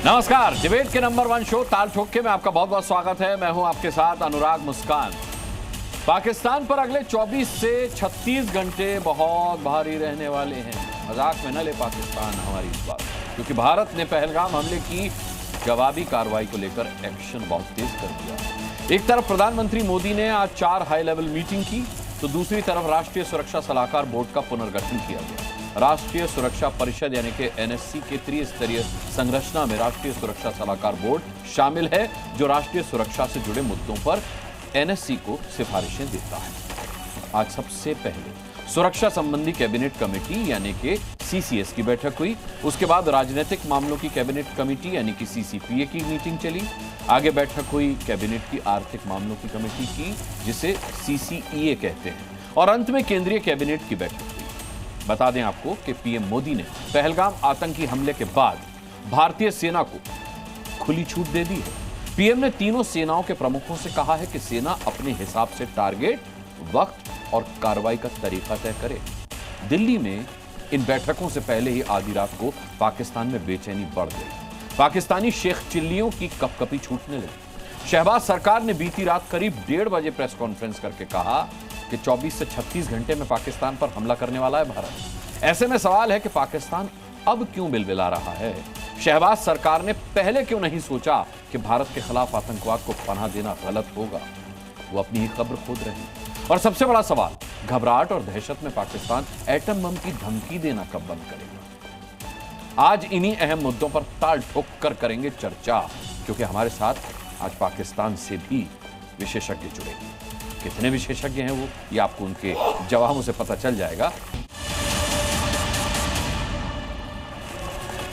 नमस्कार, डिबेट के number 1 show ताल ठोक के में आपका बहुत बहुत स्वागत है। मैं हूं आपके साथ अनुराग मुस्कान। पाकिस्तान पर अगले 24 से 36 घंटे बहुत भारी रहने वाले हैं। मजाक में न ले पाकिस्तान हमारी इस बात, क्योंकि भारत ने पहलगाम हमले की जवाबी कार्रवाई को लेकर एक्शन बहुत तेज कर दिया। एक तरफ प्रधानमंत्री मोदी ने आज 4 हाई लेवल मीटिंग की, तो दूसरी तरफ राष्ट्रीय सुरक्षा सलाहकार बोर्ड का पुनर्गठन किया गया। राष्ट्रीय सुरक्षा परिषद यानी कि एनएससी के त्रिस्तरीय संरचना में राष्ट्रीय सुरक्षा सलाहकार बोर्ड शामिल है, जो राष्ट्रीय सुरक्षा से जुड़े मुद्दों पर एनएससी को सिफारिशें देता है। आज सबसे पहले सुरक्षा संबंधी कैबिनेट कमेटी यानी कि सीसीएस की बैठक हुई। उसके बाद राजनीतिक मामलों की कैबिनेट कमेटी यानी कि सीसीपीए की मीटिंग चली। आगे बैठक हुई कैबिनेट की आर्थिक मामलों की कमेटी की, जिसे सीसीईए कहते हैं, और अंत में केंद्रीय कैबिनेट की बैठक हुई। बता दें आपको कि पीएम मोदी ने पहलगाम आतंकी हमले के बाद भारतीय सेना को खुली छूट दे दी है। पीएम ने तीनों सेनाओं के प्रमुखों से कहा है कि सेना अपने हिसाब से टारगेट, वक्त और कार्रवाई का तरीका तय करे। दिल्ली में इन बैठकों से पहले ही आधी रात को पाकिस्तान में बेचैनी बढ़ गई। पाकिस्तानी शेख चिल्लियों की कपकपी छूटने लगी। शहबाज सरकार ने बीती रात करीब 1:30 बजे प्रेस कॉन्फ्रेंस करके कहा कि 24 से 36 घंटे में पाकिस्तान पर हमला करने वाला है भारत। ऐसे में सवाल है कि पाकिस्तान अब क्यों बिलबिला रहा है? शहबाज सरकार ने पहले क्यों नहीं सोचा कि भारत के खिलाफ आतंकवाद को पनाह देना गलत होगा? वो अपनी ही कब्र खोद रहे हैं। और सबसे बड़ा सवाल, घबराहट और दहशत में पाकिस्तान एटम बम की धमकी देना कब बंद करेगा? आज इन्हीं अहम मुद्दों पर ताल ठोक कर करेंगे चर्चा, क्योंकि हमारे साथ आज पाकिस्तान से भी विशेषज्ञ जुड़ेंगे। कितने विशेषज्ञ हैं वो, ये आपको उनके जवाबों से पता चल जाएगा।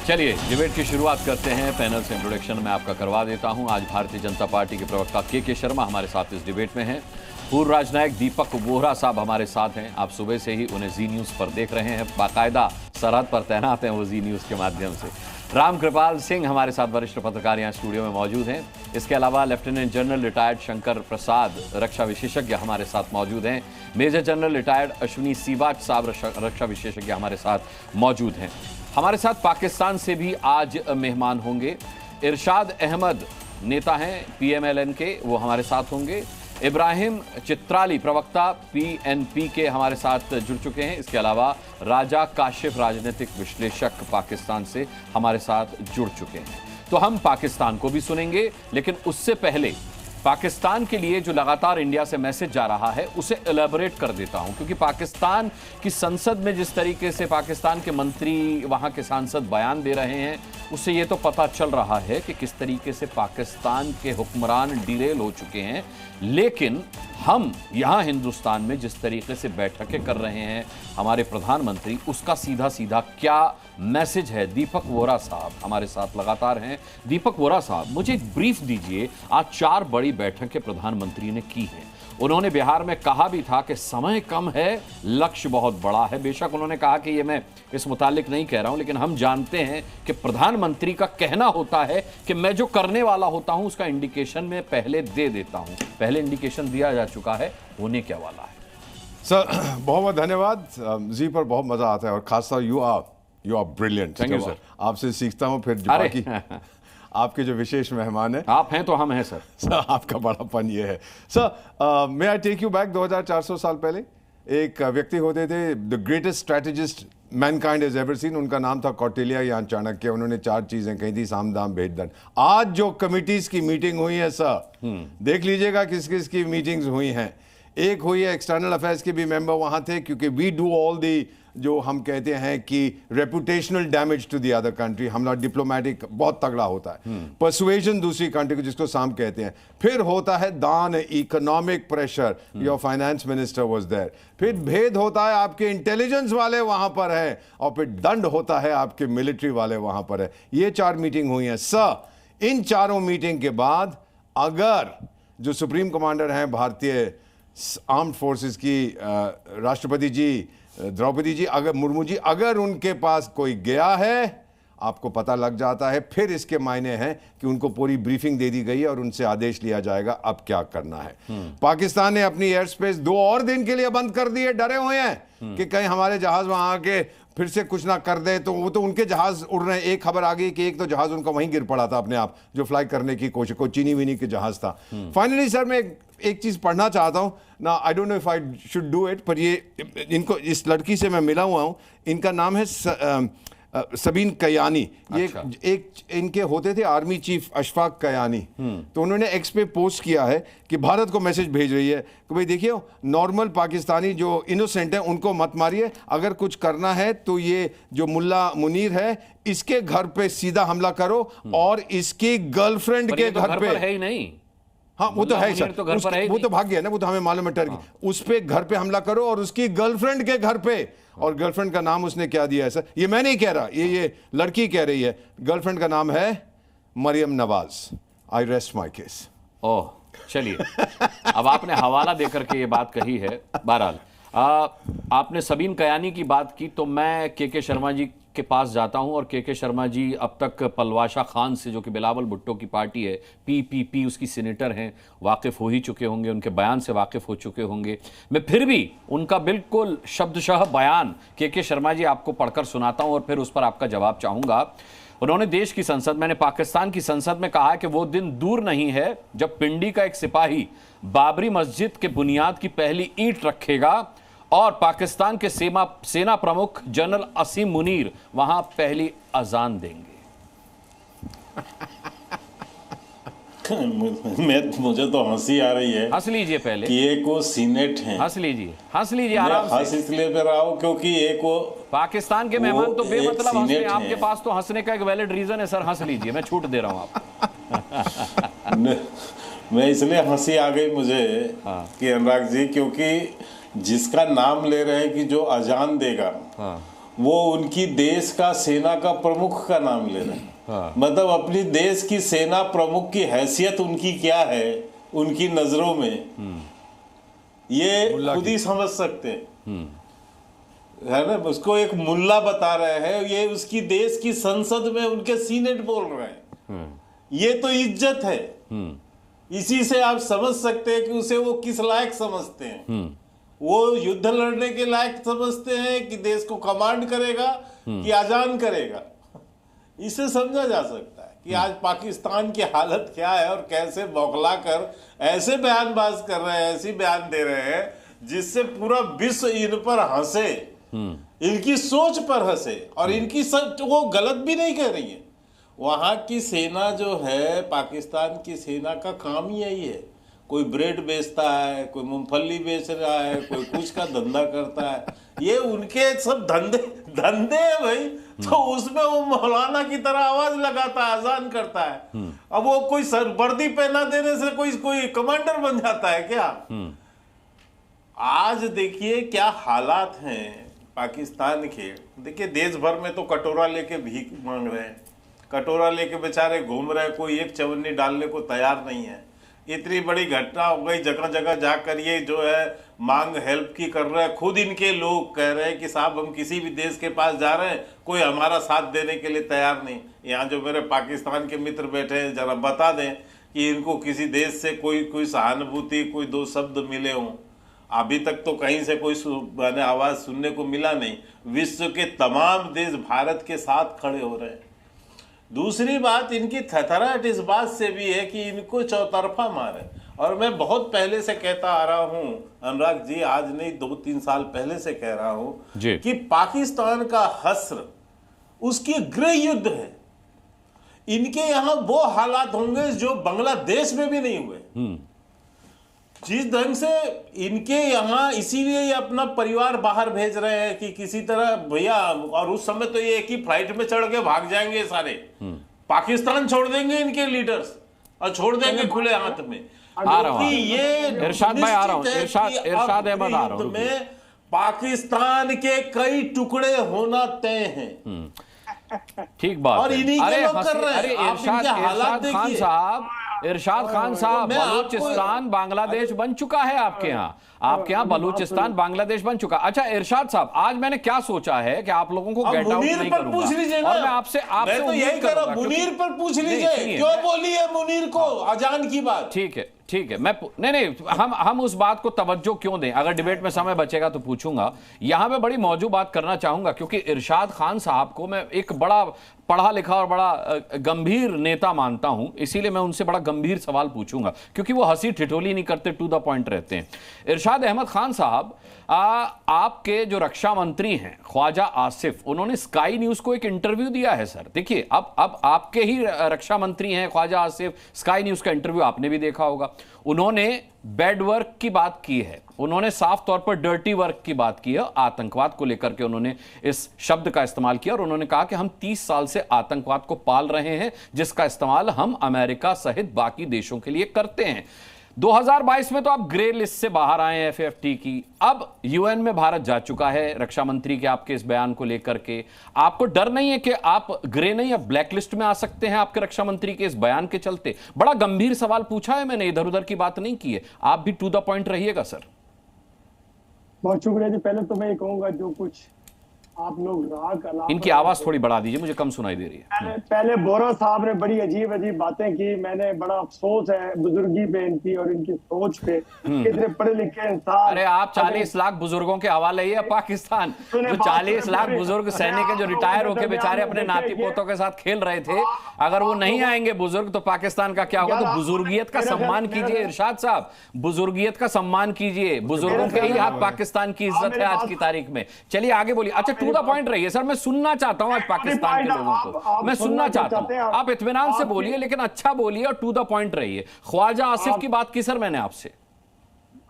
चलिए डिबेट की शुरुआत करते हैं। पैनल से इंट्रोडक्शन मैं आपका करवा देता हूं। आज भारतीय जनता पार्टी के प्रवक्ता के शर्मा हमारे साथ इस डिबेट में हैं। पूर्व राजनायक दीपक वोहरा साहब हमारे साथ हैं। आप सुबह से ही उन्हें जी न्यूज़ पर देख रहे हैं, बाकायदा सरहद पर तैनात हैं वो जी न्यूज़ के माध्यम से। रामकृपाल सिंह हमारे साथ वरिष्ठ पत्रकार यहाँ स्टूडियो में मौजूद हैं। इसके अलावा lieutenant general retired Shankar Prasad रक्षा विशेषज्ञ हमारे साथ मौजूद हैं। Major general retired Ashwini Siwach साहब रक्षा विशेषज्ञ हमारे साथ मौजूद हैं। हमारे साथ पाकिस्तान से भी आज मेहमान होंगे। इरशाद अहमद नेता हैं पीएमएलएन के, वो हमारे साथ होंगे। इब्राहिम चित्राली प्रवक्ता पीएनपी के हमारे साथ जुड़ चुके हैं। इसके अलावा राजा काशिफ राजनीतिक विश्लेषक पाकिस्तान से हमारे साथ जुड़ चुके हैं। तो हम पाकिस्तान को भी सुनेंगे, लेकिन उससे पहले पाकिस्तान के लिए जो लगातार इंडिया से मैसेज जा रहा है उसे एलैबोरेट कर देता हूं, क्योंकि पाकिस्तान की संसद में जिस तरीके से पाकिस्तान के मंत्री, वहां के सांसद बयान दे रहे हैं, उससे ये तो पता चल रहा है कि किस तरीके से पाकिस्तान के हुक्मरान डिरेल हो चुके हैं। लेकिन हम यहां हिंदुस्तान में जिस तरीके से बैठकें कर रहे हैं हमारे प्रधानमंत्री, उसका सीधा सीधा क्या मैसेज है? दीपक वोहरा साहब हमारे साथ लगातार हैं। दीपक वोहरा साहब, मुझे एक ब्रीफ दीजिए। आज 4 बड़ी बैठकें प्रधानमंत्री ने की हैं। उन्होंने बिहार में कहा भी था कि समय कम है, लक्ष्य बहुत बड़ा है। बेशक उन्होंने कहा कि ये मैं इस मुतालिक नहीं कह रहा हूं, लेकिन हम जानते हैं कि प्रधानमंत्री का कहना होता है कि मैं जो करने वाला होता हूं उसका इंडिकेशन मैं पहले दे देता हूं। पहले इंडिकेशन दिया जा चुका है, होने क्या वाला है? सर बहुत बहुत धन्यवाद। जी पर बहुत मजा आता है, और खासतौर you are brilliant. Thank you sir. आपसे सीखता हूं, फिर बाकी आपके जो विशेष मेहमान हैं, आप हैं तो हम हैं सर। आपका बड़ापन ये है sir. May I take you back 2400 साल पहले। एक व्यक्ति होते थे, the greatest strategist mankind has ever seen. उनका नाम था कौटिल्य या चाणक्य। उन्होंने 4 चीजें कही थी, साम दाम भेद दंड। आज जो कमिटीज की मीटिंग हुई है सर, देख लीजिएगा किस किस की मीटिंग्स हुई हैं। एक हुई है, एक्सटर्नल अफेयर्स के भी मेंबर वहां थे, क्योंकि वी डू ऑल दी, जो हम कहते हैं कि reputational damage to the other country. हमारा डिप्लोमेटिक बहुत तगड़ा होता है, परसुएजन दूसरी कंट्री को, जिसको साम कहते हैं। फिर होता है दान, economic pressure, your finance minister was there. फिर भेद होता है, आपके इंटेलिजेंस वाले वहां पर है, और फिर दंड होता है, आपके मिलिट्री वाले वहां पर है। ये 4 मीटिंग हुई हैं सर। इन चारों मीटिंग के बाद अगर जो सुप्रीम कमांडर हैं भारतीय आर्म्ड फोर्सेस की, राष्ट्रपति जी द्रौपदी जी, अगर मुर्मू जी, अगर उनके पास कोई गया है, आपको पता लग जाता है। फिर इसके मायने हैं कि उनको पूरी ब्रीफिंग दे दी गई है और उनसे आदेश लिया जाएगा अब क्या करना है। पाकिस्तान ने अपनी एयर स्पेस 2 और दिन के लिए बंद कर दी है, डरे हुए हैं कि कहीं हमारे जहाज वहां आके फिर से कुछ ना कर दे। तो वो तो उनके जहाज उड़ रहे हैं। एक खबर आ गई कि एक तो जहाज उनका वहीं गिर पड़ा था अपने आप, जो फ्लाई करने की कोशिश, को चीनी विनी के जहाज था। फाइनली सर मैं एक चीज पढ़ना चाहता हूं ना, I don't know if I should do it, पर ये इनको, इस लड़की से मैं मिला हुआ हूं, इनका नाम है सबीन कयानी। ये अच्छा। एक इनके होते थे आर्मी चीफ अशफाक कयानी। तो उन्होंने एक्स पे पोस्ट किया है कि भारत को मैसेज भेज रही है कि भाई देखिए, नॉर्मल पाकिस्तानी जो इनोसेंट है उनको मत मारिए, अगर कुछ करना है तो ये जो मुल्ला मुनीर है इसके घर पे सीधा हमला करो और इसकी गर्लफ्रेंड के घर पे है ही नहीं। हाँ वो तो है सर, तो घर पर है ही वो तो भाग गया ना, वो तो हमें मालूम है, टर्की। उस पे घर पे हमला करो और उसकी गर्लफ्रेंड के घर पे, और गर्लफ्रेंड का नाम उसने क्या दिया है सर, ये मैं नहीं कह रहा, ये लड़की कह रही है। गर्लफ्रेंड का नाम है Maryam Nawaz. I rest my case. Oh चलिए, अब आपने हवाला देकर के ये बात कही है। बहरहाल आपने सबीन कयानी की बात की, तो मैं के शर्मा जी के पास जाता हूं। और के शर्मा जी अब तक पलवाशा खान से, जो कि बिलावल भुट्टो की पार्टी है, PPP उसकी सीनेटर हैं, वाकिफ हो ही चुके होंगे, उनके बयान से वाकिफ हो चुके होंगे। मैं फिर भी उनका बिल्कुल शब्दशः बयान के शर्मा जी आपको पढ़कर सुनाता हूं और फिर उस पर आपका जवाब चाहूंगा। उन्होंने देश की संसद, मैंने पाकिस्तान की संसद में कहा कि वो दिन दूर नहीं है जब पिंडी का एक सिपाही बाबरी मस्जिद के बुनियाद की पहली ईंट रखेगा और पाकिस्तान के सेना प्रमुख जनरल असीम मुनीर वहां पहली अजान देंगे। मुझे तो हंसी आ रही है। हंस लीजिए पहले कि एक वो सीनेट हैं। हंस लीजिए आराम से। हंस इसलिए पे रहा हूं क्योंकि एक वो पाकिस्तान के मेहमान तो बेमतलब हंसते हैं। आपके पास तो हंसने का एक वैलिड रीजन है सर, हंस लीजिए, मैं छूट दे रहा हूं आपको। मैं इसलिए हंसी आ गई मुझे कि अनुराग जी, क्योंकि जिसका नाम ले रहे हैं कि जो अजान देगा, वो उनकी देश का सेना का प्रमुख का नाम ले रहे हैं। मतलब अपनी देश की सेना प्रमुख की हैसियत उनकी क्या है उनकी नजरों में, ये खुद ही समझ सकते हैं, है ना। उसको एक मुल्ला बता रहे हैं, ये उसकी देश की संसद में उनके सीनेट बोल रहे हैं। ये तो इज्जत है। इसी से आप समझ सकते हैं कि उसे वो किस लायक समझते हैं। वो युद्ध लड़ने के लायक समझते हैं कि देश को कमांड करेगा कि अजान करेगा। इसे समझा जा सकता है कि आज पाकिस्तान की हालत क्या है और कैसे बौखला कर ऐसे बयानबाज कर रहे हैं, ऐसी बयान दे रहे हैं जिससे पूरा विश्व इन पर हंसे, इनकी सोच पर हंसे। और इनकी वो गलत भी नहीं कह रही है। वहां की सेना जो है, पाकिस्तान की सेना का काम ही यही है। कोई ब्रेड बेचता है, कोई मूंगफली बेच रहा है, कोई कुछ का धंधा करता है। ये उनके सब धंधे हैं भाई। तो उसमें वो मौलाना की तरह आवाज लगाता है, अजान करता है। अब वो कोई वर्दी पहना देने से कोई कमांडर बन जाता है क्या? आज देखिए क्या हालात हैं पाकिस्तान के। देखिए देश भर में तो कटोरा लेके भीख मांग रहे हैं, कटोरा लेके बेचारे घूम रहे हैं, कोई एक चवन्नी डालने को तैयार नहीं है। इतनी बड़ी घटना हो गई, जगह जगह जाकर ये जो है मांग हेल्प की कर रहे हैं। खुद इनके लोग कह रहे हैं कि साहब हम किसी भी देश के पास जा रहे हैं, कोई हमारा साथ देने के लिए तैयार नहीं। यहाँ जो मेरे पाकिस्तान के मित्र बैठे हैं, जरा बता दें कि इनको किसी देश से कोई सहानुभूति, कोई 2 शब्द मिले हों। अभी तक तो कहीं से कोई आवाज सुनने को मिला नहीं। विश्व के तमाम देश भारत के साथ खड़े हो रहे हैं। दूसरी बात, इनकी थथराहट इस बात से भी है कि इनको चौतरफा मार है। और मैं बहुत पहले से कहता आ रहा हूं अनुराग जी, आज नहीं 2-3 साल पहले से कह रहा हूं कि पाकिस्तान का हस्र उसकी गृह युद्ध है। इनके यहां वो हालात होंगे जो बांग्लादेश में भी नहीं हुए। जिस ढंग से इनके यहाँ, इसीलिए ये अपना परिवार बाहर भेज रहे हैं कि किसी तरह भैया। और उस समय तो ये एक ही फ्लाइट में चढ़ के भाग जाएंगे सारे, पाकिस्तान छोड़ देंगे इनके लीडर्स और छोड़ देंगे खुले हाथ में। क्योंकि ये इरशाद भाई आ रहा हूं, इरशाद अहमद आ रहा हूं, में पाकिस्तान के कई टुकड़े होना तय हैं। ठीक बात। और इन्हीं के लोग कर रहे हैं। अरे इरशाद खान साहब, इरशाद खान साहब, मैं आपको- बलूचिस्तान बांग्लादेश बन चुका है आपके यहाँ, आपके यहाँ बलूचिस्तान बांग्लादेश बन चुका। अच्छा इरशाद साहब, आज मैंने क्या सोचा है कि आप लोगों को अब गेट आउट मुनीर नहीं पर करूंगा, पूछ लीजिए ना। और मैं आपसे मैं तो उम्मीद यही कर रहा करूंगा, हूं, मुनीर क्योंकि- पर पूछ नहीं, लीजिए सुनिए, क्यों बोली है मुनीर को अजान की बात। ठीक है ठीक है, मैं नहीं हम उस बात को तवज्जो क्यों दें, अगर डिबेट में समय बचेगा तो पूछूंगा। यहां मैं बड़ी मौजूद बात करना चाहूंगा, क्योंकि इरशाद खान साहब को मैं एक बड़ा पढ़ा लिखा और बड़ा गंभीर नेता मानता हूं, इसीलिए मैं उनसे बड़ा गंभीर सवाल पूछूंगा, क्योंकि वो हंसी ठिठोली नहीं करते, टू द पॉइंट रहते हैं। इरशाद अहमद खान साहब, आपके जो रक्षा मंत्री हैं ख्वाजा आसिफ, उन्होंने स्काई न्यूज को एक इंटरव्यू दिया है सर। देखिए अब आपके ही रक्षा मंत्री हैं ख्वाजा आसिफ, स्काई न्यूज का इंटरव्यू आपने भी देखा होगा। उन्होंने बैड वर्क की बात की है, उन्होंने साफ तौर पर डर्टी वर्क की बात की है, आतंकवाद को लेकर के उन्होंने इस शब्द का इस्तेमाल किया, और उन्होंने कहा कि हम 30 साल से आतंकवाद को पाल रहे हैं, जिसका इस्तेमाल हम अमेरिका सहित बाकी देशों के लिए करते हैं। 2022 में तो आप ग्रे लिस्ट से बाहर आए हैं FFT की, अब UN में भारत जा चुका है रक्षा मंत्री के आपके इस बयान को लेकर के। आपको डर नहीं है कि आप ग्रे नहीं या ब्लैक लिस्ट में आ सकते हैं आपके रक्षा मंत्री के इस बयान के चलते? बड़ा गंभीर सवाल पूछा है मैंने, इधर उधर की बात नहीं की है, आप भी टू द पॉइंट रहिएगा सर। बहुत शुक्रिया जी। पहले तो मैं ये कहूंगा, जो कुछ आप लोग इनकी आवाज थोड़ी बढ़ा दीजिए, मुझे कम सुनाई दे रही है। पहले बोरा साहब ने बड़ी अजीब अजीब बातें की, मैंने बड़ा अफसोस है बुजुर्गी पे इनकी और इनकी सोच पे, कितने पढ़े लिखे इंसान। अरे आप 40 लाख बुजुर्गों के हवाले ही है पाकिस्तान, जो 40 लाख बुजुर्ग सैनिक हैं जो रिटायर होके बेचारे अपने नाती पोतों के साथ खेल रहे थे, अगर वो नहीं आएंगे बुजुर्ग तो पाकिस्तान का क्या होगा? तो बुजुर्गियत का सम्मान कीजिए इरशाद साहब, बुजुर्गियत का सम्मान कीजिए, बुजुर्गों के ही हाथ पाकिस्तान की इज्जत है आज की तारीख में। चलिए आगे बोलिए। अच्छा टू द पॉइंट रहिए सर, मैं सुनना चाहता हूं आज पाकिस्तान के लोगों को, मैं सुनना चाहता हूं, आप इत्मीनान से बोलिए लेकिन अच्छा बोलिए और टू द पॉइंट रहिए। ख्वाजा आसिफ की बात की सर मैंने आपसे,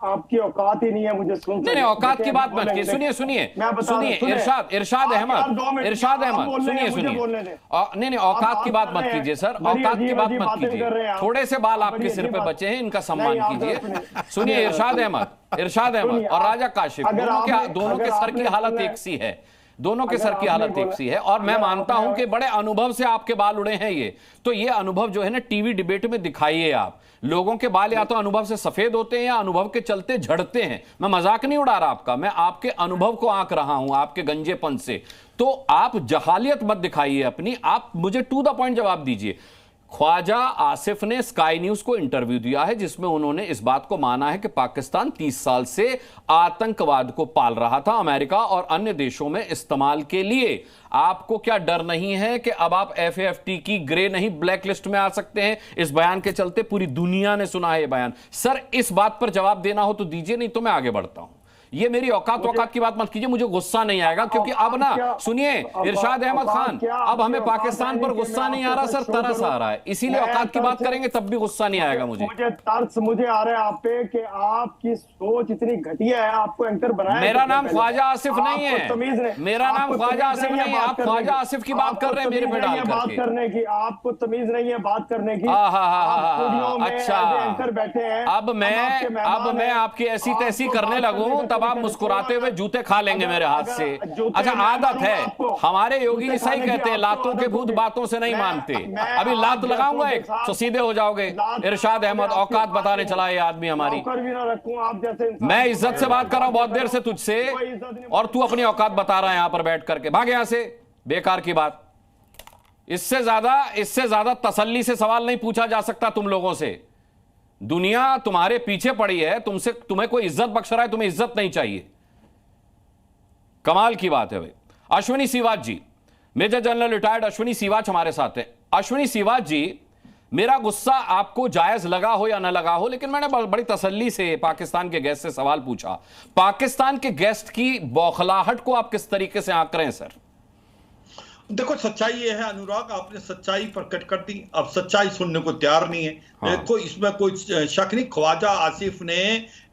आपकी औकात ही नहीं है मुझे सुन। नहीं औकात की बात मत कीजिए, सुनिए इरशाद अहमद सुनिए नहीं औकात की बात मत कीजिए सर, औकात की बात मत कीजिए, थोड़े से बाल आपके सिर पे बचे हैं, इनका सम्मान कीजिए। सुनिए इरशाद अहमद और राजा काशिफ, दोनों के सर की हालत एक सी है, दोनों के सर की हालत एक सी है, और मैं मानता हूं कि बड़े अनुभव से आपके बाल उड़े हैं ये, तो ये अनुभव जो है ना टीवी डिबेट में दिखाइए आप। लोगों के बाल या तो अनुभव से सफेद होते हैं या अनुभव के चलते झड़ते हैं, मैं मजाक नहीं उड़ा रहा आपका, मैं आपके अनुभव को आंक रहा हूं, आपके गंजेपन से। तो आप जहालियत मत दिखाइए अपनी, आप मुझे टू द पॉइंट जवाब दीजिए। ख्वाजा आसिफ ने स्काई न्यूज को इंटरव्यू दिया है जिसमें उन्होंने इस बात को माना है कि पाकिस्तान 30 साल से आतंकवाद को पाल रहा था अमेरिका और अन्य देशों में इस्तेमाल के लिए। आपको क्या डर नहीं है कि अब आप FAFT की ग्रे नहीं ब्लैक लिस्ट में आ सकते हैं इस बयान के चलते? पूरी दुनिया ने सुना है ये बयान। सर इस बात पर जवाब देना हो तो दीजिए, नहीं तो मैं आगे बढ़ता हूं। ये मेरी औकात की बात मत कीजिए, मुझे गुस्सा नहीं आएगा, क्योंकि अब ना सुनिए इरशाद अहमद खान, अब हमें पाकिस्तान पर गुस्सा नहीं आ रहा सर, तरस आ रहा है, इसीलिए औकात की बात करेंगे तब भी गुस्सा नहीं आएगा मुझे तरस मुझे आ रहा है आप पे कि आपकी सोच इतनी घटिया है, आपको एंकर बनाया। मेरा नाम ख्वाजा आसिफ नहीं है, मेरा नाम ख्वाजा आसिफ नहीं है, आप ख्वाजा आसिफ की बात कर रहे हैं मेरे पे डाल बात करने की, आपको तमीज नहीं है बात करने की। अच्छा बैठे हैं, अब मैं आपकी ऐसी तैसी करने लगूं तब आप मुस्कुराते हुए जूते खा लेंगे मेरे हाथ से। अच्छा आदत है, हमारे योगी जी सही कहते हैं, लातों के भूत बातों से नहीं मानते। अभी लात लगाऊंगा एक तो सीधे हो जाओगे। इरशाद अहमद औकात बताने चला ये आदमी हमारी, मैं इज्जत से बात कर रहा हूं बहुत देर से तुझसे, और तू अपनी औकात बता रहा है यहां पर बैठ करके। भाग यहां से, बेकार की बात। इससे ज्यादा तसल्ली से सवाल नहीं पूछा जा सकता तुम लोगों से। दुनिया तुम्हारे पीछे पड़ी है, तुम्हें कोई इज्जत बख्श रहा है, तुम्हें इज्जत नहीं चाहिए। कमाल की बात है भाई। Ashwini Siwach ji, major general retired Ashwini Siwach हमारे साथ हैं। अश्विनी सिवाच जी, मेरा गुस्सा आपको जायज लगा हो या ना लगा हो, लेकिन मैंने बड़ी तसल्ली से पाकिस्तान के गेस्ट से सवाल पूछा। पाकिस्तान के गेस्ट की बौखलाहट को आप किस तरीके से आंक रहे हैं सर? देखो सच्चाई ये है अनुराग, आपने सच्चाई प्रकट कर दी, अब सच्चाई सुनने को तैयार नहीं है। देखो इसमें कोई शक नहीं, ख्वाजा आसिफ ने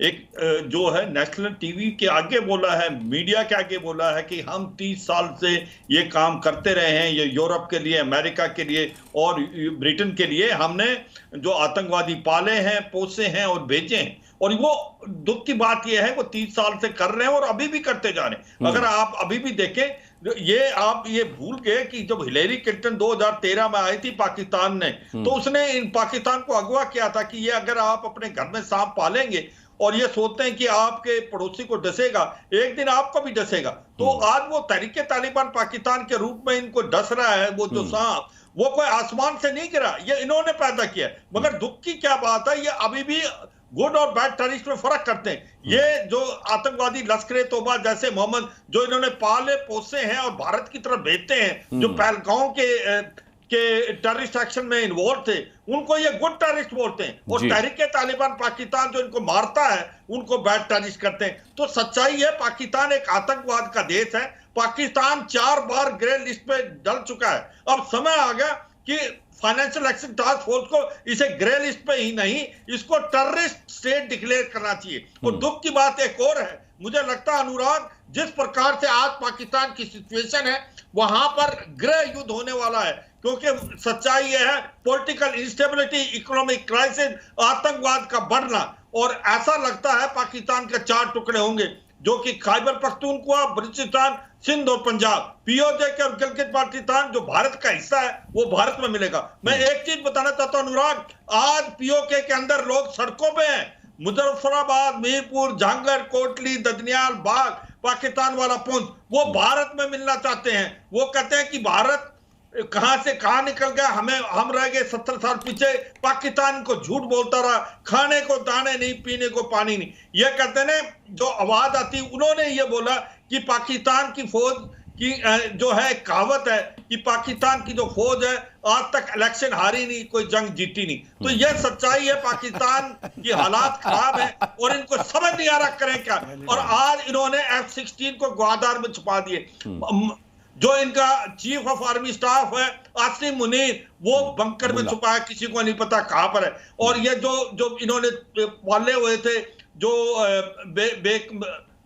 एक जो है नेशनल टीवी के आगे बोला है, मीडिया के आगे बोला है कि हम 30 साल से ये काम करते रहे हैं, ये यूरोप के लिए, अमेरिका के लिए और ब्रिटेन के लिए हमने जो आतंकवादी पाले हैं, पोसे हैं और भेजे हैं। और वो दुख की बात यह है वो 30 साल से कर रहे हैं और अभी भी करते जा रहे हैं। अगर आप अभी भी देखें ये आप ये भूल गए कि जब हिलेरी क्लिंटन 2013 में आई थी पाकिस्तान ने, तो उसने इन पाकिस्तान को अगवा किया था कि ये अगर आप अपने घर में सांप पालेंगे और ये सोचते हैं कि आपके पड़ोसी को डसेगा, एक दिन आपको भी डसेगा। तो आज वो तहरीके तालिबान पाकिस्तान के रूप में इनको डस रहा है, वो जो सांप, वो कोई आसमान से नहीं गिरा, ये इन्होंने पैदा किया। मगर दुख की क्या बात है, ये अभी भी गुड और बैड टेररिस्ट में फर्क करते हैं। ये जो आतंकवादी लश्कर तोबा जैसे मोहम्मद जो इन्होंने पाले पोसे हैं और भारत की तरफ भेजते हैं, जो पहलगांव के टेररिस्ट एक्शन में इन्वॉल्व थे, उनको ये गुड टेररिस्ट बोलते हैं, और तहरीके तालिबान पाकिस्तान जो इनको मारता है उनको बैड टेररिस्ट करते हैं। तो सच्चाई है, पाकिस्तान एक आतंकवाद का देश है। पाकिस्तान 4 बार ग्रे लिस्ट पे डल चुका है। अब समय आ गया कि फाइनेंशियल एक्शन टास्क फोर्स को इसे ग्रे लिस्ट पे ही नहीं, इसको टेररिस्ट स्टेट डिक्लेयर करना चाहिए। और दुख की बात एक और है, मुझे लगता है अनुराग, जिस प्रकार से आज पाकिस्तान की सिचुएशन है, वहां पर गृह युद्ध होने वाला है। क्योंकि सच्चाई यह है, पॉलिटिकल इंस्टेबिलिटी, इकोनॉमिक क्राइसिस, आतंकवाद का बढ़ना, और ऐसा लगता है पाकिस्तान के 4 टुकड़े होंगे, जो कि खैबर पख्तूनख्वा, बलूचिस्तान, सिंध और पंजाब, पीओजे के और गिलगित बाल्टिस्तान जो भारत का हिस्सा है, वो भारत में मिलेगा। मैं एक चीज बताना चाहता हूं अनुराग, आज पीओके के अंदर लोग सड़कों पे हैं। मुजफ्फराबाद, मीरपुर, झांगर, कोटली, ददनियाल, बाग, पाकिस्तान वाला पुंछ, वो भारत में मिलना चाहते हैं। वो कहते हैं कि भारत कहां से कहां निकल गया, हम रह गए 70 साल पीछे, पाकिस्तान को झूठ बोलता रहा, खाने को दाने नहीं, पीने को पानी नहीं। ये कहते हैं, जो आवाज आती, उन्होंने ये बोला कि पाकिस्तान की फौज की जो है कहावत है कि पाकिस्तान की जो फौज है आज तक इलेक्शन हारी नहीं, कोई जंग जीती नहीं। तो यह सच्चाई है, पाकिस्तान की हालात खराब है और इनको समझ नहीं आ रहा करें क्या। और आज इन्होंने F-16 को ग्वादार में छुपा दिए। जो इनका चीफ ऑफ आर्मी स्टाफ है आसिम मुनीर, वो बंकर में छुपा है, किसी को नहीं पता कहां पर है। और ये जो इन्होंने पाले हुए थे, जो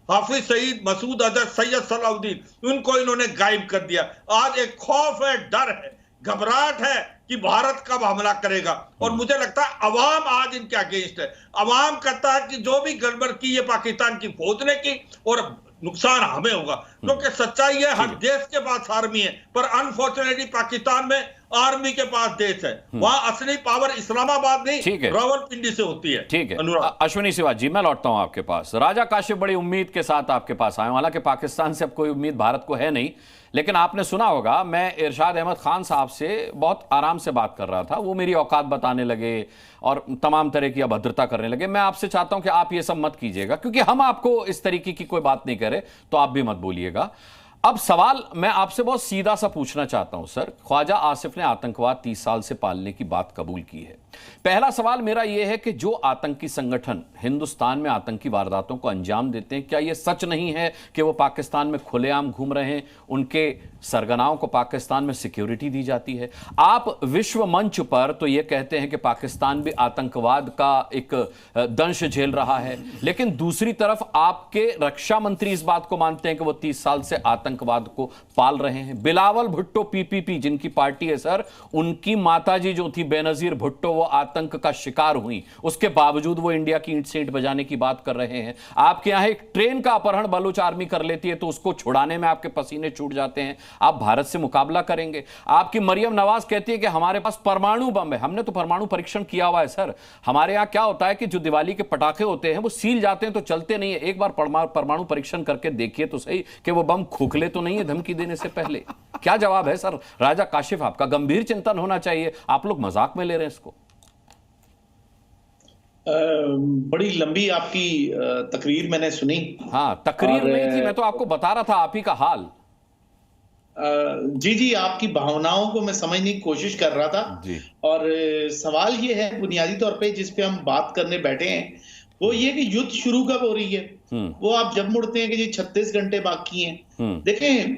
हाफिज सईद, मसूद अजहर, सैयद सलाउद्दीन, उनको इन्होंने गायब कर दिया। आज एक खौफ है, डर है, घबराहट है कि भारत कब हमला करेगा। और मुझे लगता है अवाम आज इनके अगेंस्ट है। अवाम कहता है कि जो भी गड़बड़ की ये पाकिस्तान की फौज ने की और नुकसान हमें होगा। क्योंकि सच्चाई है, हर देश के पास आर्मी है, पर अनफॉर्चुनेटली पाकिस्तान में आर्मी के पास देश है। वहां असली पावर इस्लामाबाद नहीं, रावलपिंडी से होती है। ठीक है अश्विनी सिवा जी, मैं लौटता हूं आपके पास। राजा काशिफ बड़ी उम्मीद के साथ आपके पास आए, हालांकि पाकिस्तान से अब कोई उम्मीद भारत को है नहीं, लेकिन आपने सुना होगा मैं इरशाद अहमद खान साहब से बहुत आराम से बात कर रहा था। वो मेरी औकात बताने लगे और तमाम तरह की अभद्रता करने लगे। मैं आपसे चाहता हूं कि आप ये सब मत कीजिएगा, क्योंकि हम आपको इस तरीके की कोई बात नहीं करे, तो आप भी मत बोलिएगा। अब सवाल मैं आपसे बहुत सीधा सा पूछना चाहता हूं सर। ख्वाजा आसिफ ने आतंकवाद 30 साल से पालने की बात कबूल की है। पहला सवाल मेरा यह है कि जो आतंकी संगठन हिंदुस्तान में आतंकी वारदातों को अंजाम देते हैं, क्या यह सच नहीं है कि वो पाकिस्तान में खुलेआम घूम रहे हैं, उनके सरगनाओं को पाकिस्तान में सिक्योरिटी दी जाती है? आप विश्व मंच पर तो यह कहते हैं कि पाकिस्तान भी आतंकवाद का एक दंश झेल रहा है, लेकिन दूसरी तरफ आपके रक्षा मंत्री इस बात को मानते हैं कि वो 30 साल से आतंकवाद को पाल रहे हैं। बिलावल भुट्टो पीपीपी जिनकी पार्टी है सर, उनकी माताजी जो थी बेनजीर भुट्टो, वो आतंक का शिकार हुई, उसके बावजूद वो इंडिया की ईंट से ईंट बजाने की बात कर रहे हैं। आपके यहां एक ट्रेन का अपहरण बलूच आर्मी कर लेती है तो उसको छुड़ाने में आपके पसीने छूट जाते हैं। आप भारत से मुकाबला करेंगे। आपकी मरियम नवाज कहती है कि हमारे पास परमाणु बम है। हमने तो परमाणु परीक्षण किया हुआ है सर। हमारे यहां क्या होता है कि जो दिवाली के पटाखे होते हैं वो सील जाते हैं तो चलते नहीं है। एक बार परमाणु परीक्षण करके देखिए तो सही कि वो बम खोखले तो नहीं है धमकी देने से पहले। क्या जवाब है सर राजा काशिफ? आपका गंभीर चिंतन होना चाहिए, आप लोग मजाक में ले रहे हैं इसको। बड़ी लंबी आपकी तकरीर मैंने सुनी। हाँ, तकरीर नहीं थी, मैं तो आपको बता रहा था आप ही का हाल। जी, आपकी भावनाओं को मैं समझने की कोशिश कर रहा था जी। और सवाल ये है बुनियादी तौर पे जिस पे हम बात करने बैठे हैं, वो ये कि युद्ध शुरू कब हो रही है। वो आप जब मुड़ते हैं कि जी 36 घंटे बाकी हैं। देखें,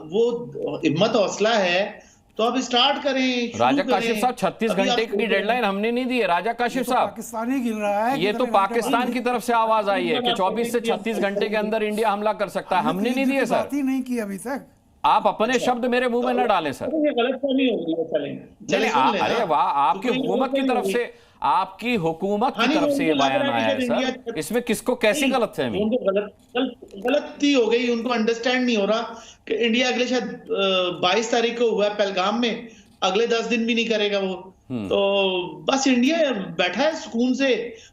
वो हिम्मत हौसला है तो अब स्टार्ट करें। राजा काशिफ साहब, 36 घंटे की डेडलाइन हमने नहीं दी है। राजा काशिफ साहब, पाकिस्तानी गिर रहा है। ये तो पाकिस्तान की तरफ से आवाज आई है कि 24 से 36 घंटे के अंदर इंडिया हमला कर सकता है। हमने नहीं दी है सर। नहीं की अभी तक। आप अपने शब्द मेरे मुंह में न डालें सर। ये गलतफहमी हो गई है, चलें सुन लें। अरे वाह, आपकी हुकूमत की तरफ से, आपकी हुकूमत की तरफ से ये बयान आया है सर, इसमें किसको कैसी गलतफहमी? उनको गलती हो गई, उनको अंडरस्टैंड नहीं हो रहा कि इंडिया अगले शायद 22 तारीख को हुआ है पहलगाम में, अगले 10 दिन भी नहीं करेगा वो। तो बस इंडिया बैठा है सुकून से।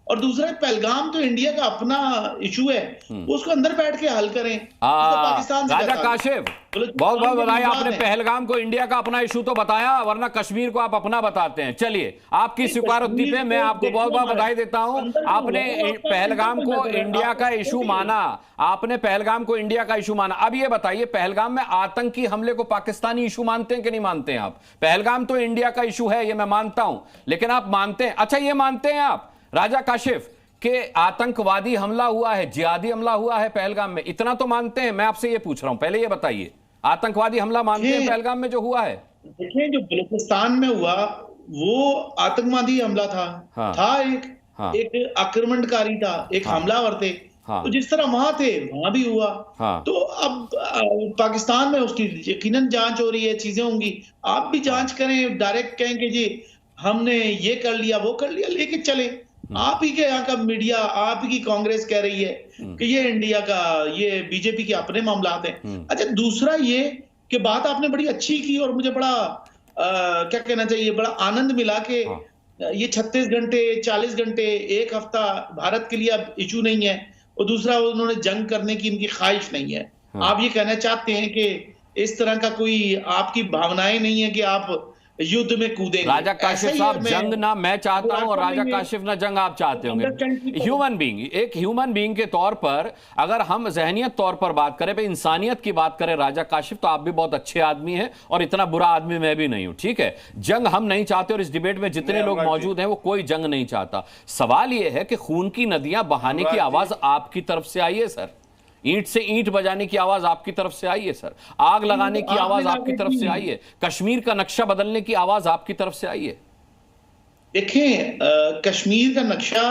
और दूसरा, पहलगाम तो इंडिया का अपना इशू है, वो उसको अंदर बैठ के हल करें। पाकिस्तान से राजा काशिफ, बहुत बहुत बधाई, आपने पहलगाम को इंडिया का अपना इशू तो बताया, वरना कश्मीर को आप अपना बताते हैं। चलिए, आपकी स्वीकारोक्ति पे मैं आपको बहुत बहुत बधाई देता हूं। आपने पहलगाम को इंडिया का इशू माना, आपने पहलगाम को इंडिया का इशू माना। अब ये बताइए, पहलगाम में आतंकी हमले को पाकिस्तानी इशू मानते हैं कि नहीं मानते हैं आप? पहलगाम तो इंडिया का इशू है, ये मैं मानता हूं, लेकिन आप मानते हैं, अच्छा ये मानते हैं आप राजा काशिफ कि आतंकवादी हमला हुआ है, जिहादी हमला हुआ है पहलगाम में? इतना तो मानते हैं? मैं आपसे ये पूछ रहा हूं, पहले ये बताइए, आतंकवादी हमला मानते हैं पहलगाम में जो हुआ है? देखिए, जो बलूचिस्तान में हुआ वो आतंकवादी हमला था। एक आक्रमणकारी था, एक हमलावर थे। तो जिस तरह वहां थे वहां भी हुआ। तो अब पाकिस्तान में उसकी यकीनन जांच हो रही है, चीजें होंगी, आप भी जांच करें। डायरेक्ट कहें कि जी हमने ये कर लिया वो कर लिया, लेके चले। आप ही के यहाँ का मीडिया, आप ही की कांग्रेस कह रही है कि ये इंडिया का, ये बीजेपी के अपने मामलात हैं। अच्छा, दूसरा ये कि बात आपने बड़ी अच्छी की और मुझे बड़ा क्या कहना चाहिए, बड़ा आनंद मिला कि ये 36 घंटे 40 घंटे 1 हफ्ता भारत के लिए अब इशू नहीं है। और दूसरा, उन्होंने जंग करने की इनकी ख्वाहिश नहीं है। आप ये कहना चाहते हैं कि इस तरह का कोई आपकी भावनाएं नहीं है कि आप युद्ध में कूदेंगे? राजा काशिफ साहब, जंग ना मैं चाहता हूं और राजा काशिफ ना जंग आप चाहते होंगे। ह्यूमन बीइंग, एक ह्यूमन बीइंग के तौर पर अगर हम जहनियत तौर पर बात करें, पे इंसानियत की बात करें राजा काशिफ, तो आप भी बहुत अच्छे आदमी हैं और इतना बुरा आदमी मैं भी नहीं हूं, ठीक है? जंग हम नहीं चाहते और इस डिबेट में जितने लोग मौजूद हैं वो कोई जंग नहीं चाहता। सवाल यह है कि खून की नदियां बहाने की आवाज आपकी तरफ से आई है सर, ईंट से ईंट बजाने की आवाज आपकी तरफ से आई है सर, आग लगाने की आवाज आपकी तरफ से आई है, कश्मीर का नक्शा बदलने की आवाज आपकी तरफ से आई है। देखें, कश्मीर का नक्शा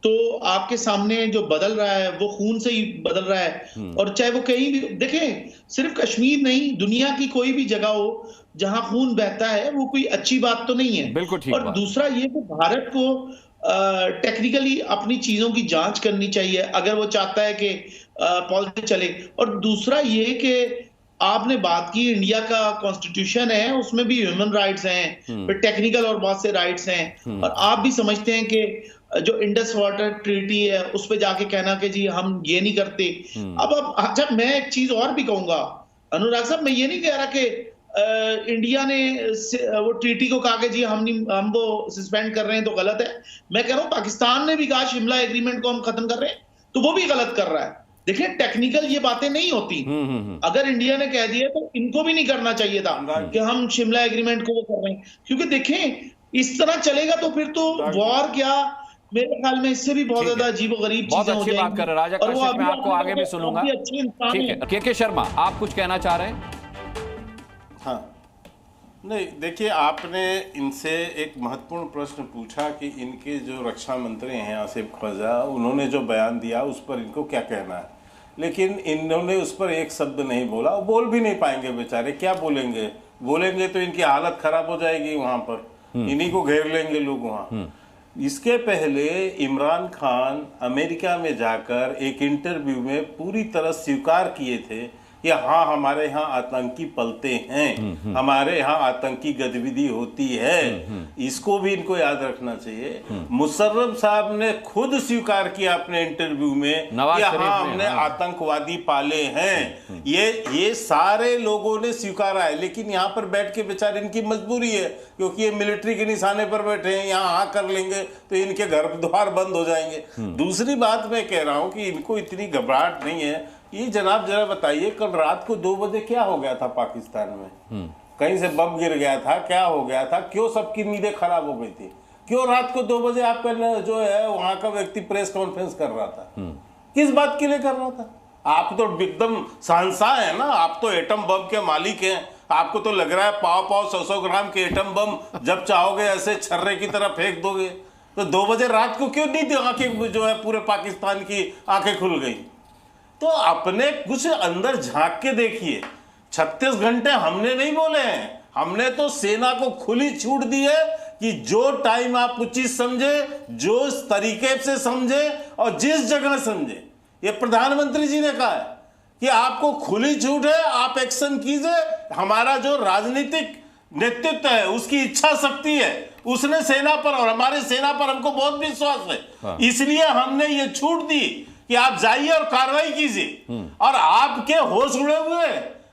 तो आपके सामने जो बदल रहा है वो खून से ही बदल रहा है। और चाहे वो कहीं भी, देखें, सिर्फ कश्मीर नहीं, दुनिया की कोई भी जगह हो जहां खून बहता है, वो कोई अच्छी बात तो नहीं है। बिल्कुल ठीक। और दूसरा ये कि भारत को टेक्निकली अपनी चीजों की जांच करनी चाहिए अगर वो चाहता है कि पॉलिटिक्स चले। और दूसरा ये कि आपने बात की, इंडिया का कॉन्स्टिट्यूशन है, उसमें भी ह्यूमन राइट्स हैं, फिर टेक्निकल और बहुत से राइट्स हैं। और आप भी समझते हैं कि जो इंडस वाटर ट्रीटी है उस पे जाके कहना कि जी हम ये नहीं करते। अब अच्छा, मैं एक चीज और भी कहूंगा अनुराग साहब, मैं ये नहीं कह रहा कि इंडिया ने वो ट्रीटी को कहा कि जी हम वो सस्पेंड कर रहे हैं तो गलत है। मैं कह रहा हूं पाकिस्तान ने भी कहा शिमला एग्रीमेंट को हम खत्म कर रहे हैं, तो वो भी गलत कर रहा है। देखिए, टेक्निकल ये बातें नहीं होती। अगर इंडिया ने कह दिया तो इनको भी नहीं करना चाहिए था कि हम शिमला एग्रीमेंट को वो कर रहे हैं। क्योंकि देखें, इस तरह चलेगा तो फिर तो वॉर क्या, मेरे ख्याल में इससे भी बहुत ज्यादा अजीबोगरीब चीजें हो जाएंगी। बात कर राजा काशिफ, मैं आपको आगे भी सुनूंगा। ठीक है, के शर्मा, आप कुछ कहना चाह रहे हैं? हाँ, नहीं, देखिए, आपने इनसे एक महत्वपूर्ण प्रश्न पूछा कि इनके जो रक्षा मंत्री हैं आसिफ ख्वाजा, उन्होंने जो बयान दिया उस पर इनको क्या कहना है। लेकिन इन्होंने उस पर एक शब्द नहीं बोला, बोल भी नहीं पाएंगे बेचारे, क्या बोलेंगे? बोलेंगे तो इनकी हालत खराब हो जाएगी, वहां पर इन्हीं को घेर लेंगे लोग वहां। इसके पहले इमरान खान अमेरिका में जाकर एक इंटरव्यू में पूरी तरह स्वीकार किए थे कि हाँ, हमारे यहाँ आतंकी पलते हैं, हमारे यहाँ आतंकी गतिविधि होती है। इसको भी इनको याद रखना चाहिए। मुशर्रफ साहब ने खुद स्वीकार किया अपने इंटरव्यू में कि हाँ, हमने आतंकवादी पाले हैं। ये सारे लोगों ने स्वीकारा है। लेकिन यहाँ पर बैठ के बेचारे, इनकी मजबूरी है, क्योंकि ये मिलिट्री के निशाने पर बैठे हैं, यहाँ हाँ कर लेंगे तो इनके घर द्वार बंद हो जाएंगे। दूसरी बात मैं कह रहा हूँ कि इनको इतनी घबराहट नहीं है। ये जनाब जरा बताइए, कल रात को 2 बजे क्या हो गया था पाकिस्तान में? कहीं से बम गिर गया था? क्या हो गया था? क्यों सबकी नींदें खराब हो गई थी? क्यों रात को 2 बजे आपका जो है वहां का व्यक्ति प्रेस कॉन्फ्रेंस कर रहा था? किस बात के लिए कर रहा था? आप तो एकदम शहंशाह है ना, आप तो एटम बम के मालिक हैं। आपको तो लग रहा है पाव 100 ग्राम के एटम बम जब चाहोगे ऐसे छर्रे की तरह फेंक दोगे। तो 2 बजे रात को क्यों नींद, आंखें जो है पूरे पाकिस्तान की आंखें खुल गई? तो अपने कुछ अंदर झांक के देखिए 36 घंटे हमने नहीं बोले हैं, हमने तो सेना को खुली छूट दी है कि जो टाइम आप उचित समझे, जो तरीके से समझे और जिस जगह समझे। ये प्रधानमंत्री जी ने कहा है कि आपको खुली छूट है, आप एक्शन कीजिए। हमारा जो राजनीतिक नेतृत्व है, उसकी इच्छा शक्ति है, उसने सेना पर और हमारे सेना पर हमको बहुत विश्वास है। हाँ। इसलिए हमने ये छूट दी कि आप जाइए और कार्रवाई कीजिए। और आपके होश उड़े हुए,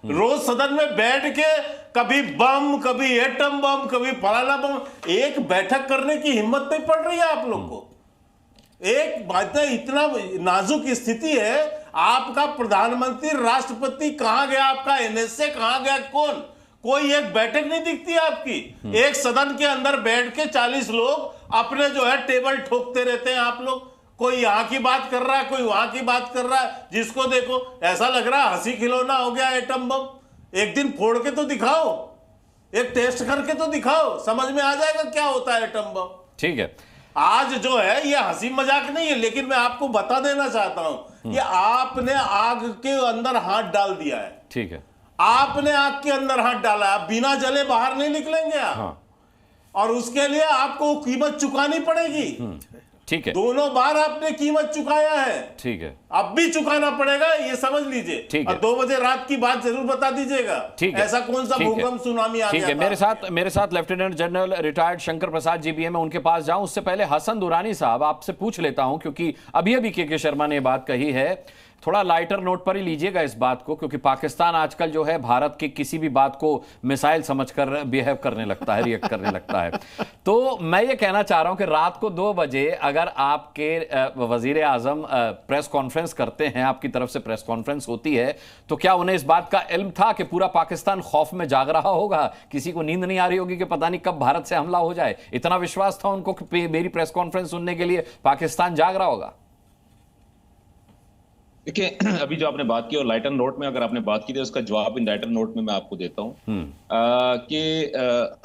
रोज सदन में बैठ के कभी बम, कभी एटम बम, कभी फलाना बम, एक बैठक करने की हिम्मत नहीं पड़ रही है आप लोग को। एक बात है, इतना नाजुक स्थिति है, आपका प्रधानमंत्री, राष्ट्रपति कहां गया, आपका एनएसए कहां गया, कोई एक बैठक नहीं दिखती आपकी। एक सदन के अंदर बैठ के 40 लोग अपने जो है टेबल ठोकते रहते हैं आप लोग। कोई यहां की बात कर रहा है, कोई वहां की बात कर रहा है, जिसको देखो ऐसा लग रहा है हंसी खिलौना हो गया एटम बम। एक दिन फोड़ के तो दिखाओ, एक टेस्ट करके तो दिखाओ, समझ में आ जाएगा क्या होता है एटम बम। ठीक है, आज जो है ये हंसी मजाक नहीं है, लेकिन मैं आपको बता देना चाहता हूं कि आपने आग के अंदर हाथ डाल दिया है। ठीक है, आपने आग के अंदर हाथ डाला, आप बिना जले बाहर नहीं निकलेंगे आप। हाँ। और उसके लिए आपको कीमत चुकानी पड़ेगी। ठीक है, दोनों बार आपने कीमत चुकाया है, ठीक है, अब भी चुकाना पड़ेगा, ये समझ लीजिए। ठीक है, और 2 बजे रात की बात जरूर बता दीजिएगा। ठीक है, ऐसा कौन सा भूकंप सुनामी आ गया? ठीक है, मेरे साथ lieutenant general retired Shankar Prasad ji भी हैं। मैं उनके पास जाऊं उससे पहले हसन दुरानी साहब आपसे पूछ लेता हूं, क्योंकि अभी के शर्मा ने बात कही है, थोड़ा लाइटर नोट पर ही लीजिएगा इस बात को, क्योंकि पाकिस्तान आजकल जो है भारत की किसी भी बात को मिसाइल समझकर बिहेव करने लगता है, रिएक्ट करने लगता है। तो मैं ये कहना चाह रहा हूं कि रात को 2 बजे अगर आपके वजीर आजम प्रेस कॉन्फ्रेंस करते हैं, आपकी तरफ से प्रेस कॉन्फ्रेंस होती है, तो क्या उन्हें इस बात का इल्म था कि पूरा पाकिस्तान खौफ में जाग रहा होगा, किसी को नींद नहीं आ रही होगी कि पता नहीं कब भारत से हमला हो जाए? इतना विश्वास था उनको कि मेरी प्रेस कॉन्फ्रेंस सुनने के लिए पाकिस्तान जाग रहा होगा? देखिए, अभी जो आपने बात की और लाइटर नोट में अगर आपने बात की तो उसका जवाब इन लाइटर नोट में मैं आपको देता हूं कि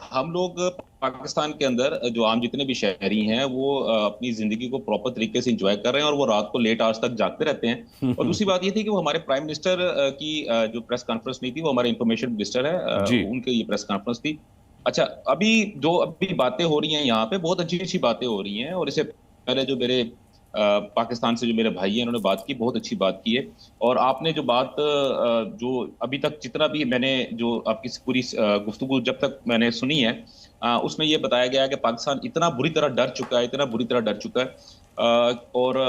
हम लोग पाकिस्तान के अंदर जो आम जितने भी शहरी हैं वो अपनी जिंदगी को प्रॉपर तरीके से एंजॉय कर रहे हैं और वो रात को लेट आवर्स तक जागते रहते हैं। और दूसरी बात ये थी कि वो हमारे प्राइम मिनिस्टर की जो प्रेस कॉन्फ्रेंस नहीं थी, वो हमारे इंफॉर्मेशन मिनिस्टर है, उनके ये प्रेस कॉन्फ्रेंस थी। अच्छा, अभी बातें हो रही हैं यहाँ पे, बहुत अच्छी अच्छी बातें हो रही हैं। और इससे पहले जो मेरे पाकिस्तान से जो मेरे भाई हैं उन्होंने बात की, बहुत अच्छी बात की है। और आपने जो बात जो अभी तक जितना भी मैंने जो आपकी पूरी गुफ्तगू जब तक मैंने सुनी है, उसमें ये बताया गया है कि पाकिस्तान इतना बुरी तरह डर चुका है, इतना बुरी तरह डर चुका है। और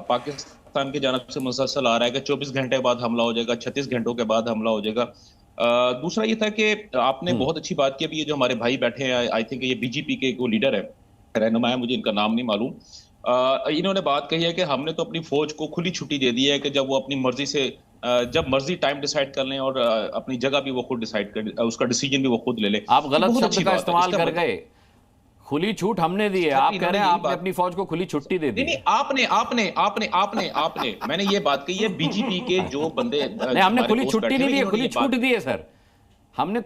पाकिस्तान की जानब से मुसलसल आ रहा है कि 24 घंटे बाद हमला हो जाएगा, 36 घंटों के बाद हमला हो जाएगा। दूसरा ये था कि आपने बहुत अच्छी बात की, अभी ये जो हमारे भाई बैठे हैं, आई थिंक ये बीजेपी के वो लीडर है, रहनुमा है, मुझे इनका नाम नहीं मालूम। इन्होंने बात कही है कि हमने तो अपनी फौज को खुली छुट्टी दे दी है कि जब वो अपनी मर्जी से जब मर्जी टाइम डिसाइड कर लें और अपनी जगह भी वो खुद डिसाइड कर, उसका डिसीजन भी वो खुद ले ले। आप गलत शब्द का इस्तेमाल कर गए, खुली छूट हमने दी है, आप कह रहे हैं आपने अपनी फौज को खुली छुट्टी दे दी। नहीं, आपने मैंने ये बात कही है, बीजेपी के जो बंदे नहीं, हमने खुली छुट्टी नहीं दी है, खुली छूट दी है सर। हमने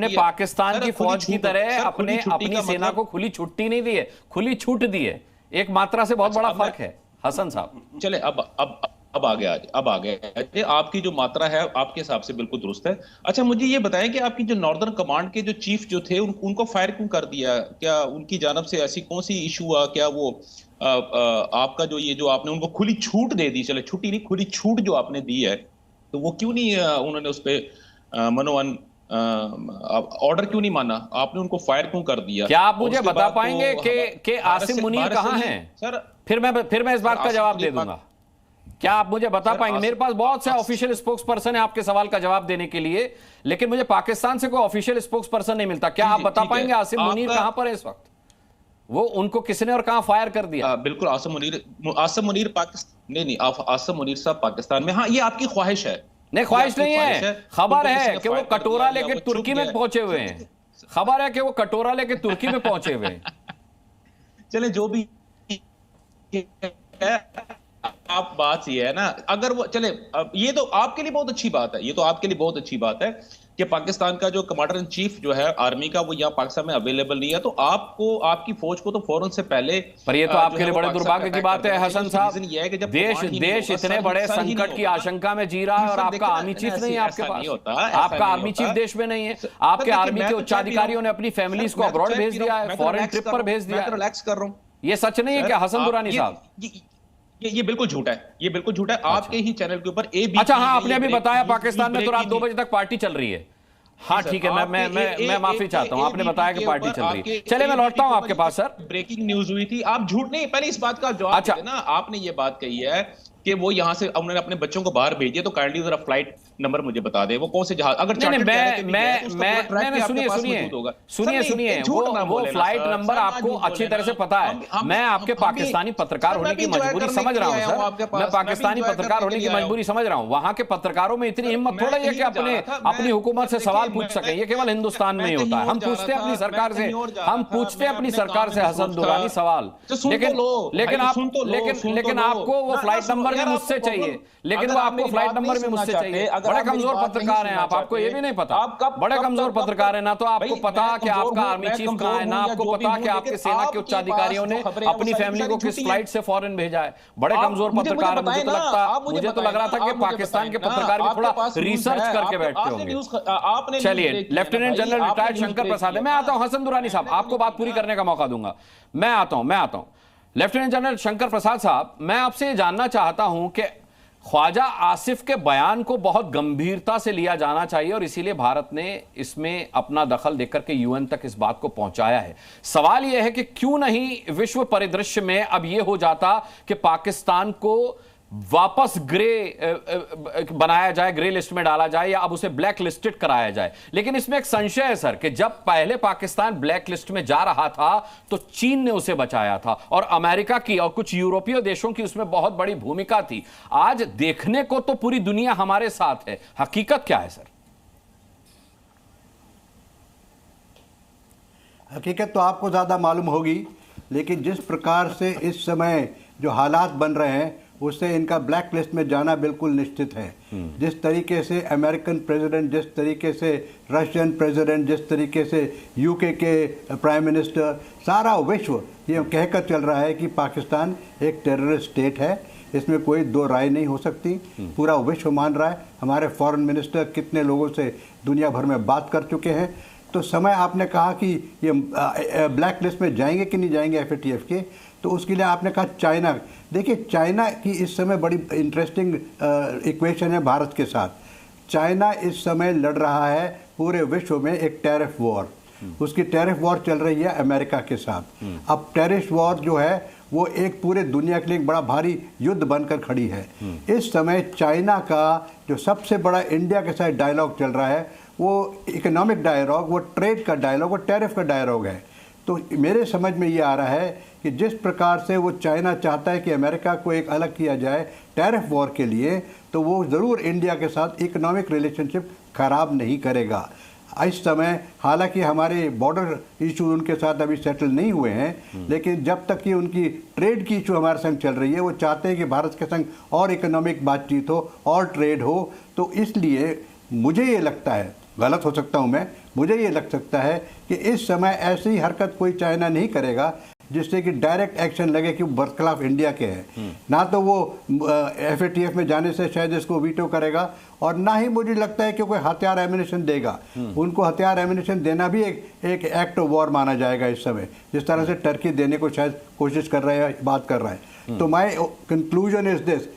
पाकिस्तान की फौज की तरह अपनी सेना को खुली छुट्टी नहीं दी है, खुली छूट दी है। एक मात्रा से बहुत बड़ा फर्क है हसन साहब। चले अब आ गया आपकी जो मात्रा है आपके हिसाब से बिल्कुल दुरुस्त है। अच्छा, मुझे ये बताएं कि आपकी जो नॉर्दर्न कमांड के जो चीफ जो थे उनको फायर क्यों कर दिया? क्या उनकी जानब से ऐसी कौन सी इशू हुआ? क्या वो आपका जो आपने उनको खुली छूट दे दी, चले छुट्टी नहीं, खुली छूट जो आपने दी है, तो वो क्यों नहीं उन्होंने उस पर मनोवन ऑर्डर क्यों नहीं माना? आपने उनको फायर क्यों कर दिया? क्या आप मुझे बता पाएंगे कि आसिम मुनीर कहां हैं? सर फिर मैं इस बात का जवाब दे दूंगा। क्या आप मुझे बता पाएंगे? मेरे पास बहुत से ऑफिशियल स्पोक्स पर्सन है आपके सवाल का जवाब देने के लिए, लेकिन मुझे पाकिस्तान से कोई ऑफिशियल स्पोक्स पर्सन नहीं मिलता। क्या आप बता पाएंगे आसिम मुनीर कहां पर है इस वक्त? वो उनको किसने और कहां फायर कर दिया? बिल्कुल, आसिम मुनीर पाकिस्तान नहीं, आसिम मुनीर साहब पाकिस्तान में। हाँ, ये आपकी ख्वाहिश है। नहीं, ख्वाहिश नहीं है, खबर है कि वो कटोरा लेके तुर्की में पहुंचे हुए हैं। खबर है कि वो कटोरा लेके तुर्की में पहुंचे हुए हैं। चले जो भी आप बात ये है ना, अगर वो चले, ये तो आपके लिए बहुत अच्छी बात है, ये तो आपके लिए बहुत अच्छी बात है कि पाकिस्तान का जो कमांडर इन चीफ जो है आर्मी का वो यहाँ पाकिस्तान में अवेलेबल नहीं है, तो आपको आपकी फौज को तो फौरन से पहले, पर ये तो आपके लिए बड़े दुर्भाग्य की बात है हसन साहब, देश इतने बड़े संकट की आशंका में जी रहा है और आपका आर्मी चीफ नहीं है आपके पास, आपका आर्मी चीफ देश में नहीं है, आपके आर्मी के उच्चाधिकारियों ने अपनी फैमिलीज को अब्रॉड भेज दिया है, फॉरेन ट्रिप पर भेज दिया है। रिलैक्स कर रहा हूँ, ये सच नहीं है क्या हसन दुरानी साहब? ये बिल्कुल झूठा है, ये बिल्कुल झूठा है। आपके ही चैनल के ऊपर अच्छा हाँ, आपने अभी बताया पाकिस्तान में तो रात 2 बजे तक पार्टी चल रही है। हाँ ठीक है, मैं माफी चाहता हूं, आपने बताया कि पार्टी चल रही है। चलिए मैं लौटता हूं आपके पास सर। ब्रेकिंग न्यूज हुई थी, आप झूठ नहीं, पहले इस बात का जवाब देना। अच्छा, आपने ये बात कही है कि वो यहां से उन्होंने अपने बच्चों को बाहर भेज दिया, तो काइंडली जरा फ्लाइट नंबर मुझे बता दे, वो कौन से जहाज? अगर सुनिए, वो फ्लाइट नंबर आपको अच्छी तरह से पता है। मैं आपके पाकिस्तानी पत्रकार होने की मजबूरी समझ रहा हूं सर, मैं पाकिस्तानी पत्रकार होने की मजबूरी समझ रहा हूं। वहां के पत्रकारों में इतनी हिम्मत थोड़ा है कि अपनी हुकूमत से सवाल पूछ सकें, ये केवल हिंदुस्तान में ही होता है। हम पूछते हैं अपनी सरकार से, हसन दुरानी सवाल, लेकिन आपको वो फ्लाइट नंबर भी मुझसे चाहिए, लेकिन वो आपको फ्लाइट नंबर भी मुझसे चाहिए। बड़े कमजोर पत्रकार हैं आप, आपको ये भी नहीं पता, बड़े कमजोर पत्रकार हैं ना, तो आपको पता कि आपका आर्मी चीफ कहां है, ना आपको पता कि आपके सेना के उच्चाधिकारियों ने अपनी फैमिली को किस फ्लाइट से फॉरेन भेजा है। बड़े कमजोर पत्रकार हैं। मुझे तो लग रहा था कि पाकिस्तान के पत्रकार भी थोड़ा रिसर्च करके बैठते होंगे। चलिए, lieutenant general retired Shankar Prasad है। मैं आता हूं हसन दुरानी साहब, आपको बात पूरी करने का मौका दूंगा। मैं आता हूं लेफ्टिनेंट जनरल शंकर प्रसाद साहब, मैं आपसे ये जानना चाहता हूं कि ख्वाजा आसिफ के बयान को बहुत गंभीरता से लिया जाना चाहिए और इसीलिए भारत ने इसमें अपना दखल देकर के यूएन तक इस बात को पहुंचाया है। सवाल यह है कि क्यों नहीं विश्व परिदृश्य में अब यह हो जाता कि पाकिस्तान को वापस ग्रे बनाया जाए, ग्रे लिस्ट में डाला जाए, या अब उसे ब्लैक लिस्टेड कराया जाए। लेकिन इसमें एक संशय है सर कि जब पहले पाकिस्तान ब्लैक लिस्ट में जा रहा था तो चीन ने उसे बचाया था और अमेरिका की और कुछ यूरोपीय देशों की उसमें बहुत बड़ी भूमिका थी। आज देखने को तो पूरी दुनिया हमारे साथ है, हकीकत क्या है सर? हकीकत तो आपको ज्यादा मालूम होगी, लेकिन जिस प्रकार से इस समय जो हालात बन रहे हैं उससे इनका ब्लैक लिस्ट में जाना बिल्कुल निश्चित है। जिस तरीके से अमेरिकन प्रेसिडेंट, जिस तरीके से रशियन प्रेसिडेंट, जिस तरीके से यूके के प्राइम मिनिस्टर, सारा विश्व ये कहकर चल रहा है कि पाकिस्तान एक टेररिस्ट स्टेट है, इसमें कोई दो राय नहीं हो सकती। पूरा विश्व मान रहा है। हमारे फॉरेन मिनिस्टर कितने लोगों से दुनिया भर में बात कर चुके हैं। तो समय आपने कहा कि ये ब्लैक लिस्ट में जाएंगे कि नहीं जाएंगे FATF के, तो उसके लिए आपने कहा चाइना। देखिए, चाइना की इस समय बड़ी इंटरेस्टिंग इक्वेशन है भारत के साथ। चाइना इस समय लड़ रहा है पूरे विश्व में एक टैरिफ वॉर, उसकी टैरिफ वॉर चल रही है अमेरिका के साथ। अब टैरिफ वॉर जो है वो एक पूरे दुनिया के लिए एक बड़ा भारी युद्ध बनकर खड़ी है। इस समय चाइना का जो सबसे बड़ा इंडिया के साथ डायलॉग चल रहा है वो इकोनॉमिक डायलॉग, वो ट्रेड का डायलॉग, वो टैरिफ का डायलॉग है। तो मेरे समझ में ये आ रहा है कि जिस प्रकार से वो चाइना चाहता है कि अमेरिका को एक अलग किया जाए टैरिफ वॉर के लिए, तो वो ज़रूर इंडिया के साथ इकोनॉमिक रिलेशनशिप खराब नहीं करेगा। इस समय हालांकि हमारे बॉर्डर इशू उनके साथ अभी सेटल नहीं हुए हैं, लेकिन जब तक कि उनकी ट्रेड की इशू हमारे संग चल रही है, वो चाहते हैं कि भारत के संग और इकोनॉमिक बातचीत हो और ट्रेड हो। तो इसलिए मुझे ये लगता है, गलत हो सकता हूँ मैं, मुझे ये लग सकता है कि इस समय ऐसी हरकत कोई चाइना नहीं करेगा जिससे कि डायरेक्ट एक्शन लगे कि वो बरखिलाफ इंडिया के हैं। ना तो वो FATF में जाने से शायद इसको वीटो करेगा, और ना ही मुझे लगता है कि कोई हथियार एमिनेशन देगा। उनको हथियार एमिनेशन देना भी एक एक्ट ऑफ वॉर माना जाएगा इस समय, जिस तरह से टर्की देने को शायद कोशिश कर रहा है, बात कर रहा है। तो माई कंक्लूजन इज दिस,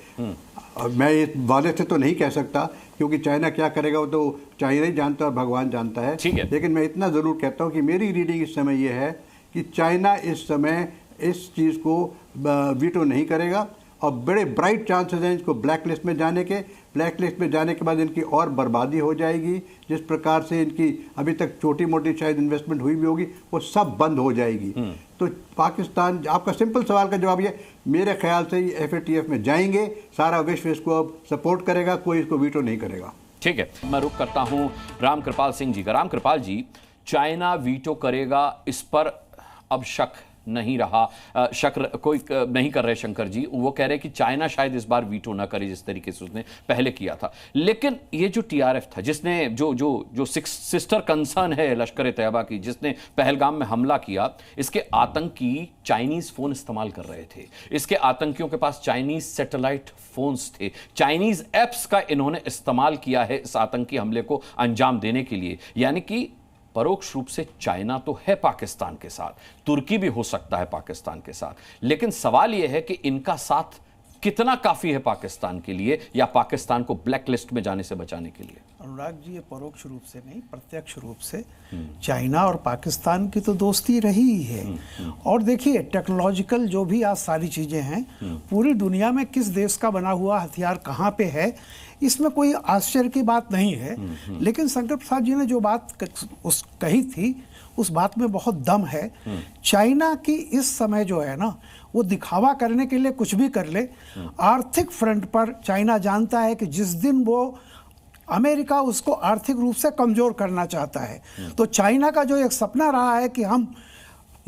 मैं ये वादे से तो नहीं कह सकता क्योंकि चाइना क्या करेगा वो तो चाइना ही जानता है और भगवान जानता है, लेकिन मैं इतना ज़रूर कहता हूँ कि मेरी रीडिंग इस समय ये है कि चाइना इस समय इस चीज़ को वीटो नहीं करेगा और बड़े ब्राइट चांसेस हैं इसको ब्लैक लिस्ट में जाने के। ब्लैक लिस्ट में जाने के बाद इनकी और बर्बादी हो जाएगी। जिस प्रकार से इनकी अभी तक छोटी मोटी शायद इन्वेस्टमेंट हुई भी होगी वो सब बंद हो जाएगी। तो पाकिस्तान, आपका सिंपल सवाल का जवाब ये मेरे ख्याल से ये FATF में जाएंगे, सारा विश्व इसको अब सपोर्ट करेगा, कोई इसको वीटो नहीं करेगा। ठीक है, मैं रुक करता हूं रामकृपाल सिंह जी का। रामकृपाल जी, चाइना वीटो करेगा इस पर अब शक नहीं रहा, शक कोई नहीं कर रहे शंकर जी। वो कह रहे कि चाइना शायद इस बार वीटो ना करे जिस तरीके से उसने पहले किया था। लेकिन ये जो टीआरएफ था, जिसने जो सिस्टर कंसर्न है लश्कर तैयबा की, जिसने पहलगाम में हमला किया, इसके आतंकी चाइनीज फोन इस्तेमाल कर रहे थे। इसके आतंकियों के पास चाइनीज सैटेलाइट फोन्स थे, चाइनीज एप्स का इन्होंने इस्तेमाल किया है इस आतंकी हमले को अंजाम देने के लिए। यानी कि परोक्ष रूप से चाइना तो है पाकिस्तान के साथ, तुर्की भी हो सकता है पाकिस्तान के साथ, लेकिन सवाल यह है कि इनका साथ कितना काफी है पाकिस्तान के लिए, या पाकिस्तान को ब्लैक लिस्ट में जाने से बचाने के लिए। अनुराग जी, ये परोक्ष रूप से नहीं, प्रत्यक्ष रूप से चाइना और पाकिस्तान की तो दोस्ती रही ही है। और देखिए, टेक्नोलॉजिकल जो भी आज सारी चीजें हैं, पूरी दुनिया में किस देश का बना हुआ हथियार कहाँ पे है, इसमें कोई आश्चर्य की बात नहीं है। लेकिन शंकर प्रसाद जी ने जो बात कही थी, उस बात में बहुत दम है। चाइना की इस समय जो है ना, वो दिखावा करने के लिए कुछ भी कर ले। आर्थिक फ्रंट पर चाइना जानता है कि जिस दिन वो अमेरिका उसको आर्थिक रूप से कमजोर करना चाहता है, तो चाइना का जो एक सपना रहा है कि हम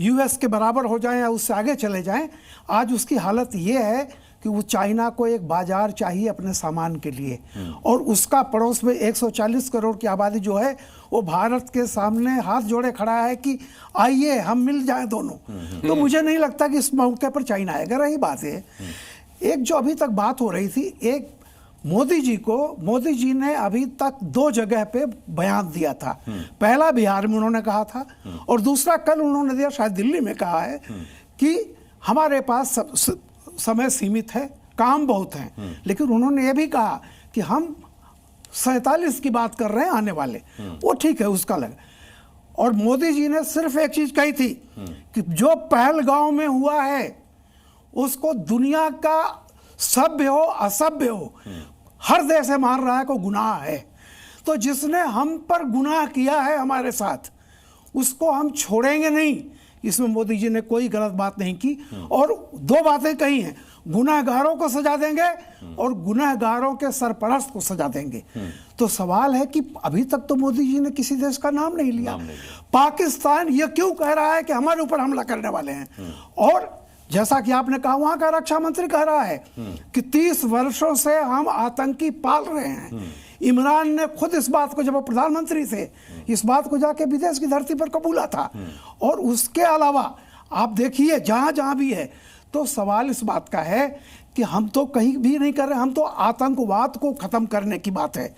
यूएस के बराबर हो जाएं या उससे आगे चले जाएं, आज उसकी हालत ये है कि वो चाइना को एक बाजार चाहिए अपने सामान के लिए। और उसका पड़ोस में 140 करोड़ की आबादी जो है, वो भारत के सामने हाथ जोड़े खड़ा है कि आइए हम मिल जाएं दोनों। तो मुझे नहीं लगता कि इस मौके पर चाइना आएगा। रही बात है, एक जो अभी तक बात हो रही थी, एक मोदी जी ने अभी तक 2 जगह पे बयान दिया था। पहला बिहार में उन्होंने कहा था, और दूसरा कल उन्होंने दिया, शायद दिल्ली में कहा है कि हमारे पास समय सीमित है, काम बहुत है। लेकिन उन्होंने ये भी कहा कि हम 47 की बात कर रहे हैं आने वाले, वो ठीक है, उसका लगा। और मोदी जी ने सिर्फ एक चीज कही थी कि जो पहलगांव में हुआ है उसको दुनिया का सभ्य हो असभ्य हो, हर देश से मान रहा है को गुनाह है। तो जिसने हम पर गुनाह किया है हमारे साथ, उसको हम छोड़ेंगे नहीं। इसमें मोदी जी ने कोई गलत बात नहीं की। और 2 बातें कही हैं, गुनहगारों को सजा देंगे और गुनहगारों के सरपरस्त को सजा देंगे। तो सवाल है कि अभी तक तो मोदी जी ने किसी देश का नाम नहीं लिया। पाकिस्तान ये क्यों कह रहा है कि हमारे ऊपर हमला करने वाले हैं? और जैसा कि आपने कहा, वहां का रक्षा मंत्री कह रहा है कि 30 वर्षों से हम आतंकी पाल रहे हैं। इमरान ने खुद इस बात को, जब वो प्रधानमंत्री थे, इस बात को जाके विदेश की धरती पर कबूला था। और उसके अलावा आप देखिए, जहां जहां भी है, तो सवाल इस बात का है कि हम तो कहीं भी नहीं कर रहे, हम तो आतंकवाद को खत्म करने की बात है।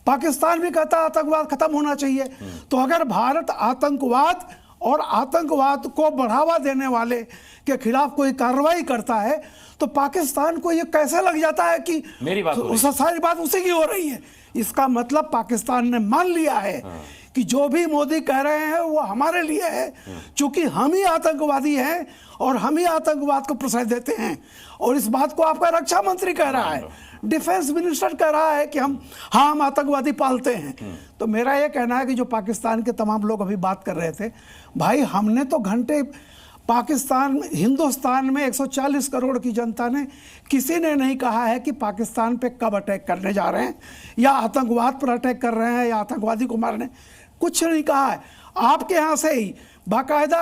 पाकिस्तान भी कहता है आतंकवाद खत्म होना चाहिए। तो अगर भारत आतंकवाद और आतंकवाद को बढ़ावा देने वाले के खिलाफ कोई कार्रवाई करता है, तो पाकिस्तान को ये कैसे लग जाता है कि मेरी बात सारी बात उसी की हो रही है? इसका मतलब पाकिस्तान ने मान लिया है कि जो भी मोदी कह रहे हैं वो हमारे लिए है, क्योंकि हम ही आतंकवादी हैं और हम ही आतंकवाद को प्रोत्साहन देते हैं। और इस बात को आपका रक्षा मंत्री कह रहा है, डिफेंस मिनिस्टर कह रहा है कि हम आतंकवादी पालते हैं। तो मेरा ये कहना है कि जो पाकिस्तान के तमाम लोग अभी बात कर रहे थे, भाई हमने तो घंटे पाकिस्तान, हिंदुस्तान में 140 करोड़ की जनता ने, किसी ने नहीं कहा है कि पाकिस्तान पे कब अटैक करने जा रहे हैं या आतंकवाद पर अटैक कर रहे हैं या आतंकवादी को मारने, कुछ नहीं कहा है। आपके यहाँ से ही बाकायदा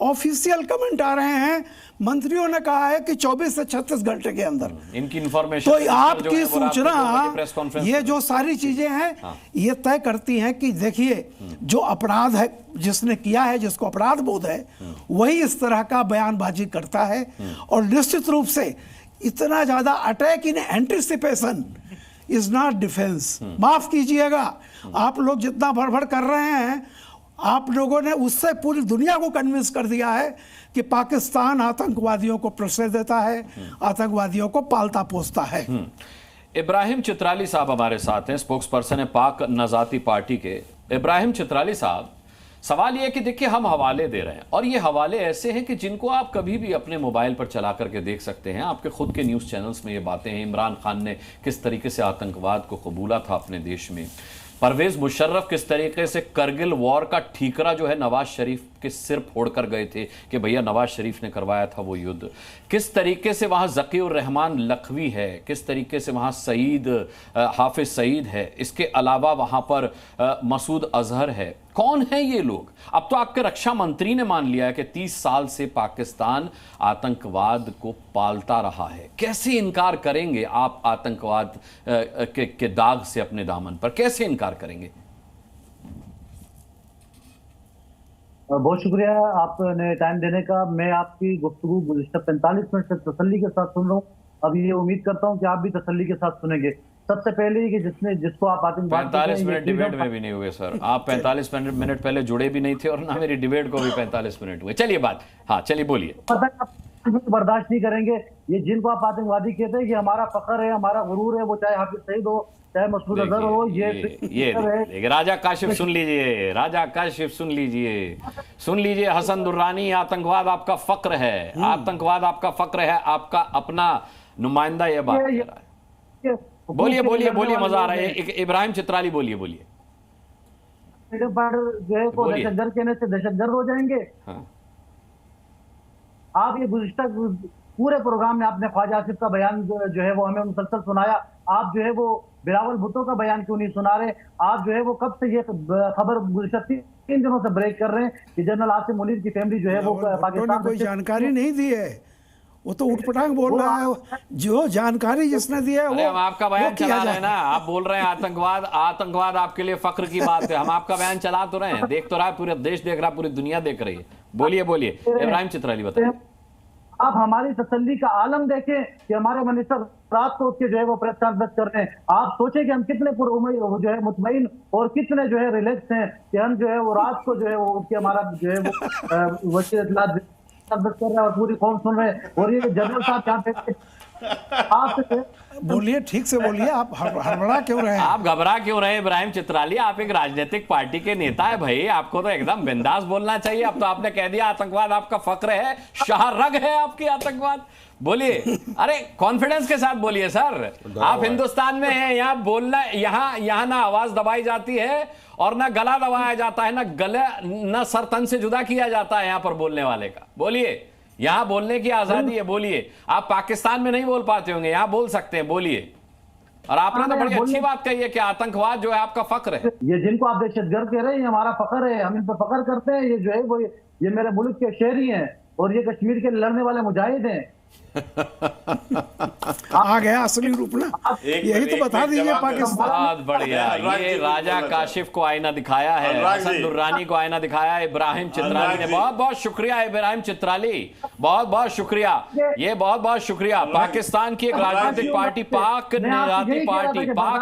ऑफिशियल कमेंट आ रहे हैं, मंत्रियों ने कहा है कि 24 से 36 घंटे के अंदर इनकी इंफॉर्मेशन, तो आपकी सूचना, ये जो सारी चीजें हैं, ये तय करती हैं कि देखिए, जो अपराध है, जिसने किया है, जिसको अपराध बोध है, वही इस तरह का बयानबाजी करता है। और निश्चित रूप से इतना ज्यादा attack in anticipation is not defence. माफ कीजिएगा, आप लोग जितना भड़बड़ कर रहे हैं, आप लोगों ने उससे पूरी दुनिया को कन्विंस कर दिया है कि पाकिस्तान आतंकवादियों को प्रोत्साहन देता है, आतंकवादियों को पालता पोसता है। इब्राहिम चित्राली साहब हमारे साथ हैं, स्पोक्स पर्सन है पाक नजाती पार्टी के। इब्राहिम चित्राली साहब, सवाल यह कि देखिए, हम हवाले दे रहे हैं और ये हवाले ऐसे हैं कि जिनको आप कभी भी अपने मोबाइल पर चला करके देख सकते हैं। आपके खुद के न्यूज़ चैनल्स में ये बातें हैं। इमरान खान ने किस तरीके से आतंकवाद को कबूला था अपने देश में, परवेज मुशर्रफ किस तरीके से करगिल वॉर का ठीकरा जो है नवाज शरीफ के सिर फोड़कर गए थे कि भैया नवाज शरीफ ने करवाया था वो युद्ध। किस तरीके से वहाँ ज़कीउर रहमान लखवी है, किस तरीके से वहाँ सईद हाफिज सईद है, इसके अलावा वहाँ पर मसूद अजहर है। कौन है ये लोग? अब तो आपके रक्षा मंत्री ने मान लिया है कि 30 साल से पाकिस्तान आतंकवाद को पालता रहा है। कैसे इनकार करेंगे आप आतंकवाद के दाग से अपने दामन पर? कैसे इनकार करेंगे? बहुत शुक्रिया आपने टाइम देने का। मैं आपकी गुफ्तगू गुज़िश्ता 45 मिनट से तसल्ली के साथ सुन रहा हूँ। अब ये उम्मीद करता हूँ कि आप भी तसल्ली के साथ सुनेंगे। सबसे पहले कि जिसको आप आतंकवाद 45 मिनट डिबेट में भी नहीं हुए सर। आप 45 मिनट पहले जुड़े भी नहीं थे और ना मेरी डिबेट को भी 45 मिनट हुए। चलिए बात, हाँ चलिए बोलिए। बर्दाश्त नहीं करेंगे ये जिनको आप आतंकवादी कहते हैं। ये हमारा फख्र है, हमारा गुरूर है, वो चाहे हाफिज सईद हो चाहे मसूद अजहर हो। ये राजा काशिफ सुन लीजिए, राजा काशिफ सुन लीजिए। हसन दुर्रानी, आतंकवाद आपका फक्र है, आतंकवाद आपका फक्र है, आपका अपना नुमाइंदा ये बात कह रहा है। बोलिए, मजा आ रहा है। इब्राहिम चित्राली बोलिए। जो है को दहशतगर्द कहने से दहशतगर्द हो जाएंगे। हाँ। आप ये गुज़िश्ता पूरे प्रोग्राम में आपने ख्वाजा आसिफ का बयान जो है वो हमें मुसलसल सुनाया। आप जो है वो बिलावल भुट्टो का बयान क्यों नहीं सुना रहे? आप जो है वो कब से ये खबर गुज़िश्ता 3 दिनों से ब्रेक कर रहे हैं कि जनरल आसिम मुनीर की फैमिली जो है वो पाकिस्तान कोई जानकारी नहीं दी है। वो तो उठपटांग बोल रहा है। जो जानकारी जिसने दी है वो हम आपका बयान चला रहे हैं ना। आप बोल रहे हैं आतंकवाद आपके लिए फक्र की बात है। हम आपका बयान चला तो रहे हैं, देख तो रहा है, पूरा देश देख रहा है, पूरी दुनिया देख रही है। बोलिए इब्राहिम चित्राली बताइए। आप हमारी तसल्ली का आलम देखें कि हमारे मिनिस्टर रात को उसके जो है वो प्रेस कॉन्फ्रेंस कर रहे हैं। आप सोचें कि हम कितने जो है मुतमईन और कितने जो है रिलैक्स हैं कि हम जो है वो रात को जो है वो उसके हमारा जो है वो कर रहे हैं और पूरी कौम सुन रहे हैं। और ये जनरल साहब यहाँ पे आप बोलिए, ठीक से बोलिए। आप हड़बड़ा क्यों रहे हैं? आप घबरा क्यों रहे हैं इब्राहिम चित्राली? आप एक राजनीतिक पार्टी के नेता है भाई, आपको तो एकदम बिंदास बोलना चाहिए। अब तो आपने कह दिया आतंकवाद आपका फक्र है, शाहरग है आपकी आतंकवाद। बोलिए, अरे कॉन्फिडेंस के साथ बोलिए सर। आप हिंदुस्तान में हैं, यहाँ बोलना, यहाँ ना आवाज दबाई जाती है और ना गला दबाया जाता है, ना सर तन से जुदा किया जाता है यहाँ पर बोलने वाले का। बोलिए, यहां बोलने की आजादी है, बोलिए। आप पाकिस्तान में नहीं बोल पाते होंगे, यहां बोल सकते हैं, बोलिए। और आपने तो बड़ी अच्छी बात कही है कि आतंकवाद जो है आपका फक्र है। ये जिनको आप दहशतगर्द कह रहे हैं, ये हमारा फक्र है, हम इन पर फक्र करते हैं। ये जो है वो ये मेरे मुल्क के शहरी हैं और ये कश्मीर के लड़ने वाले मुजाहिद हैं। आ गया असली रूप ना। यही तो बता दीजिए पाकिस्तान। बहुत बढ़िया। ये राजा काशिफ को आईना दिखाया है, हसन दुर्रानी को आईना दिखाया है इब्राहिम चित्राली ने। बहुत बहुत शुक्रिया इब्राहिम चित्राली, बहुत बहुत शुक्रिया। ये बहुत बहुत शुक्रिया। पाकिस्तान की एक राजनीतिक पार्टी पाक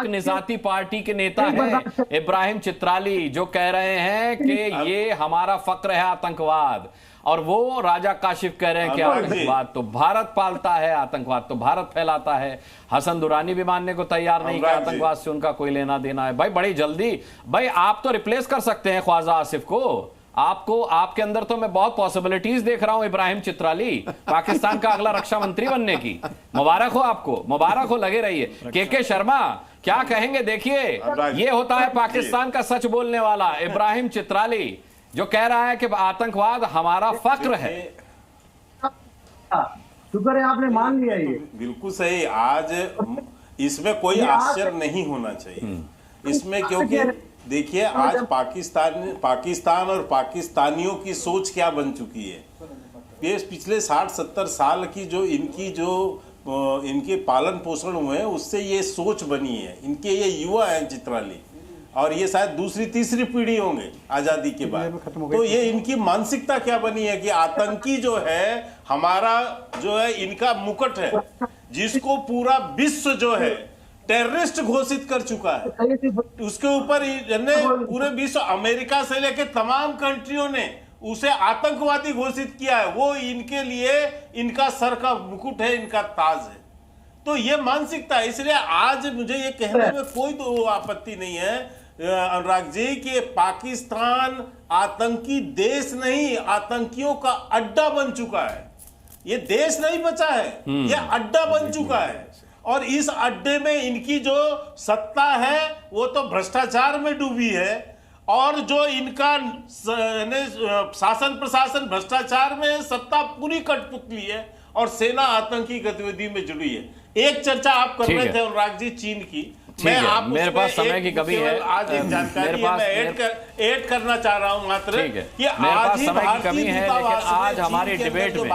निजाती पार्टी के नेता है इब्राहिम चित्राली, जो कह रहे हैं कि ये हमारा फक्र है आतंकवाद। और वो राजा काशिफ कह रहे हैं कि आतंकवाद तो भारत पालता है, आतंकवाद तो भारत फैलाता है। हसन दुरानी भी मानने को तैयार नहीं कि आतंकवाद से उनका कोई लेना देना है। भाई बड़ी जल्दी, भाई आप तो रिप्लेस कर सकते हैं ख्वाजा आसिफ को। आपको, आपके अंदर तो मैं बहुत पॉसिबिलिटीज देख रहा हूं इब्राहिम चित्राली, पाकिस्तान का अगला रक्षा मंत्री बनने की। मुबारक हो आपको, मुबारक हो, लगे रहिए। के शर्मा क्या कहेंगे? देखिए, ये होता है पाकिस्तान का सच बोलने वाला इब्राहिम चित्राली, जो कह रहा है कि आतंकवाद हमारा फक्र है। शुक्र है आपने मान लिया। ये बिल्कुल सही। आज इसमें कोई आश्चर्य नहीं होना चाहिए इसमें, क्योंकि देखिए आज पाकिस्तान और पाकिस्तानियों की सोच क्या बन चुकी है। ये पिछले 60-70 साल की जो इनके पालन पोषण हुए हैं, उससे ये सोच बनी है। इनके ये युवा हैं चित्राली, और ये शायद दूसरी तीसरी पीढ़ी होंगे आजादी के बाद। तो ये इनकी मानसिकता क्या बनी है कि आतंकी जो है हमारा, जो है इनका मुकुट है, जिसको पूरा विश्व जो है टेररिस्ट घोषित कर चुका है। उसके ऊपर पूरे विश्व, अमेरिका से लेकर तमाम कंट्रियों ने उसे आतंकवादी घोषित किया है। वो इनके लिए इनका सर का मुकुट है, इनका ताज है। तो ये मानसिकता है। इसलिए आज मुझे ये कहने में कोई तो आपत्ति नहीं है अनुराग जी कि पाकिस्तान आतंकी देश नहीं, आतंकियों का अड्डा बन चुका है। ये देश नहीं बचा है, ये अड्डा बन चुका है। और इस अड्डे में इनकी जो सत्ता है वो तो भ्रष्टाचार में डूबी है। और जो इनका शासन प्रशासन भ्रष्टाचार में सत्ता पूरी कठपुतली है और सेना आतंकी गतिविधि में जुड़ी है। एक चर्चा आप कर रहे थे अनुराग जी चीन की, मैं आप मेरे पास समय की कमी है, आज एक जानकारी है, मैं ऐड करना चाह रहा हूं मात्र कि आज ही समय की कमी है, लेकिन आज हमारी डिबेट में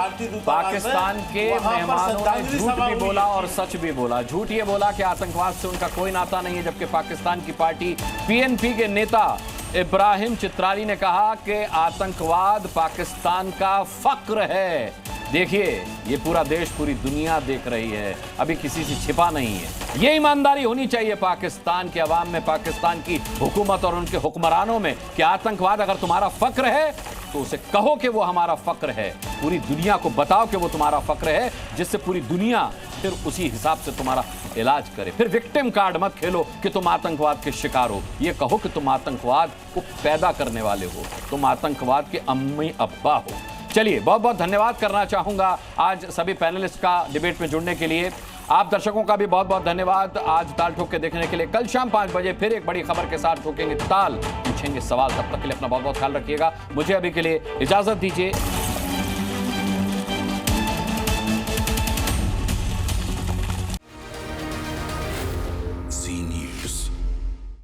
पाकिस्तान के मेहमानों ने झूठ भी बोला और सच भी बोला। झूठ ये बोला कि आतंकवाद से उनका कोई नाता नहीं है, जबकि पाकिस्तान की पार्टी पीएनपी के नेता इब्राहिम चित्रारी ने कहा कि आतंकवाद पाकिस्तान का फक्र है। देखिए, ये पूरा देश, पूरी दुनिया देख रही है, अभी किसी से छिपा नहीं है। ये ईमानदारी होनी चाहिए पाकिस्तान के अवाम में, पाकिस्तान की हुकूमत और उनके हुक्मरानों में कि आतंकवाद अगर तुम्हारा फक्र है तो उसे कहो कि वो हमारा फक्र है, पूरी दुनिया को बताओ कि वो तुम्हारा फक्र है, जिससे पूरी दुनिया फिर उसी हिसाब से तुम्हारा इलाज करे। फिर विक्टिम कार्ड मत खेलो कि तुम आतंकवाद के शिकार हो, ये कहो कि तुम आतंकवाद को पैदा करने वाले हो, तुम आतंकवाद के अम्मी अब्बा हो। चलिए, बहुत बहुत धन्यवाद करना चाहूंगा आज सभी पैनलिस्ट का डिबेट में जुड़ने के लिए। आप दर्शकों का भी बहुत बहुत धन्यवाद आज ताल ठोक के देखने के लिए। कल शाम 5 बजे फिर एक बड़ी खबर के साथ ठोकेंगे ताल, पूछेंगे सवाल। तब तक के लिए अपना बहुत बहुत ख्याल रखिएगा। मुझे अभी के लिए इजाजत दीजिए।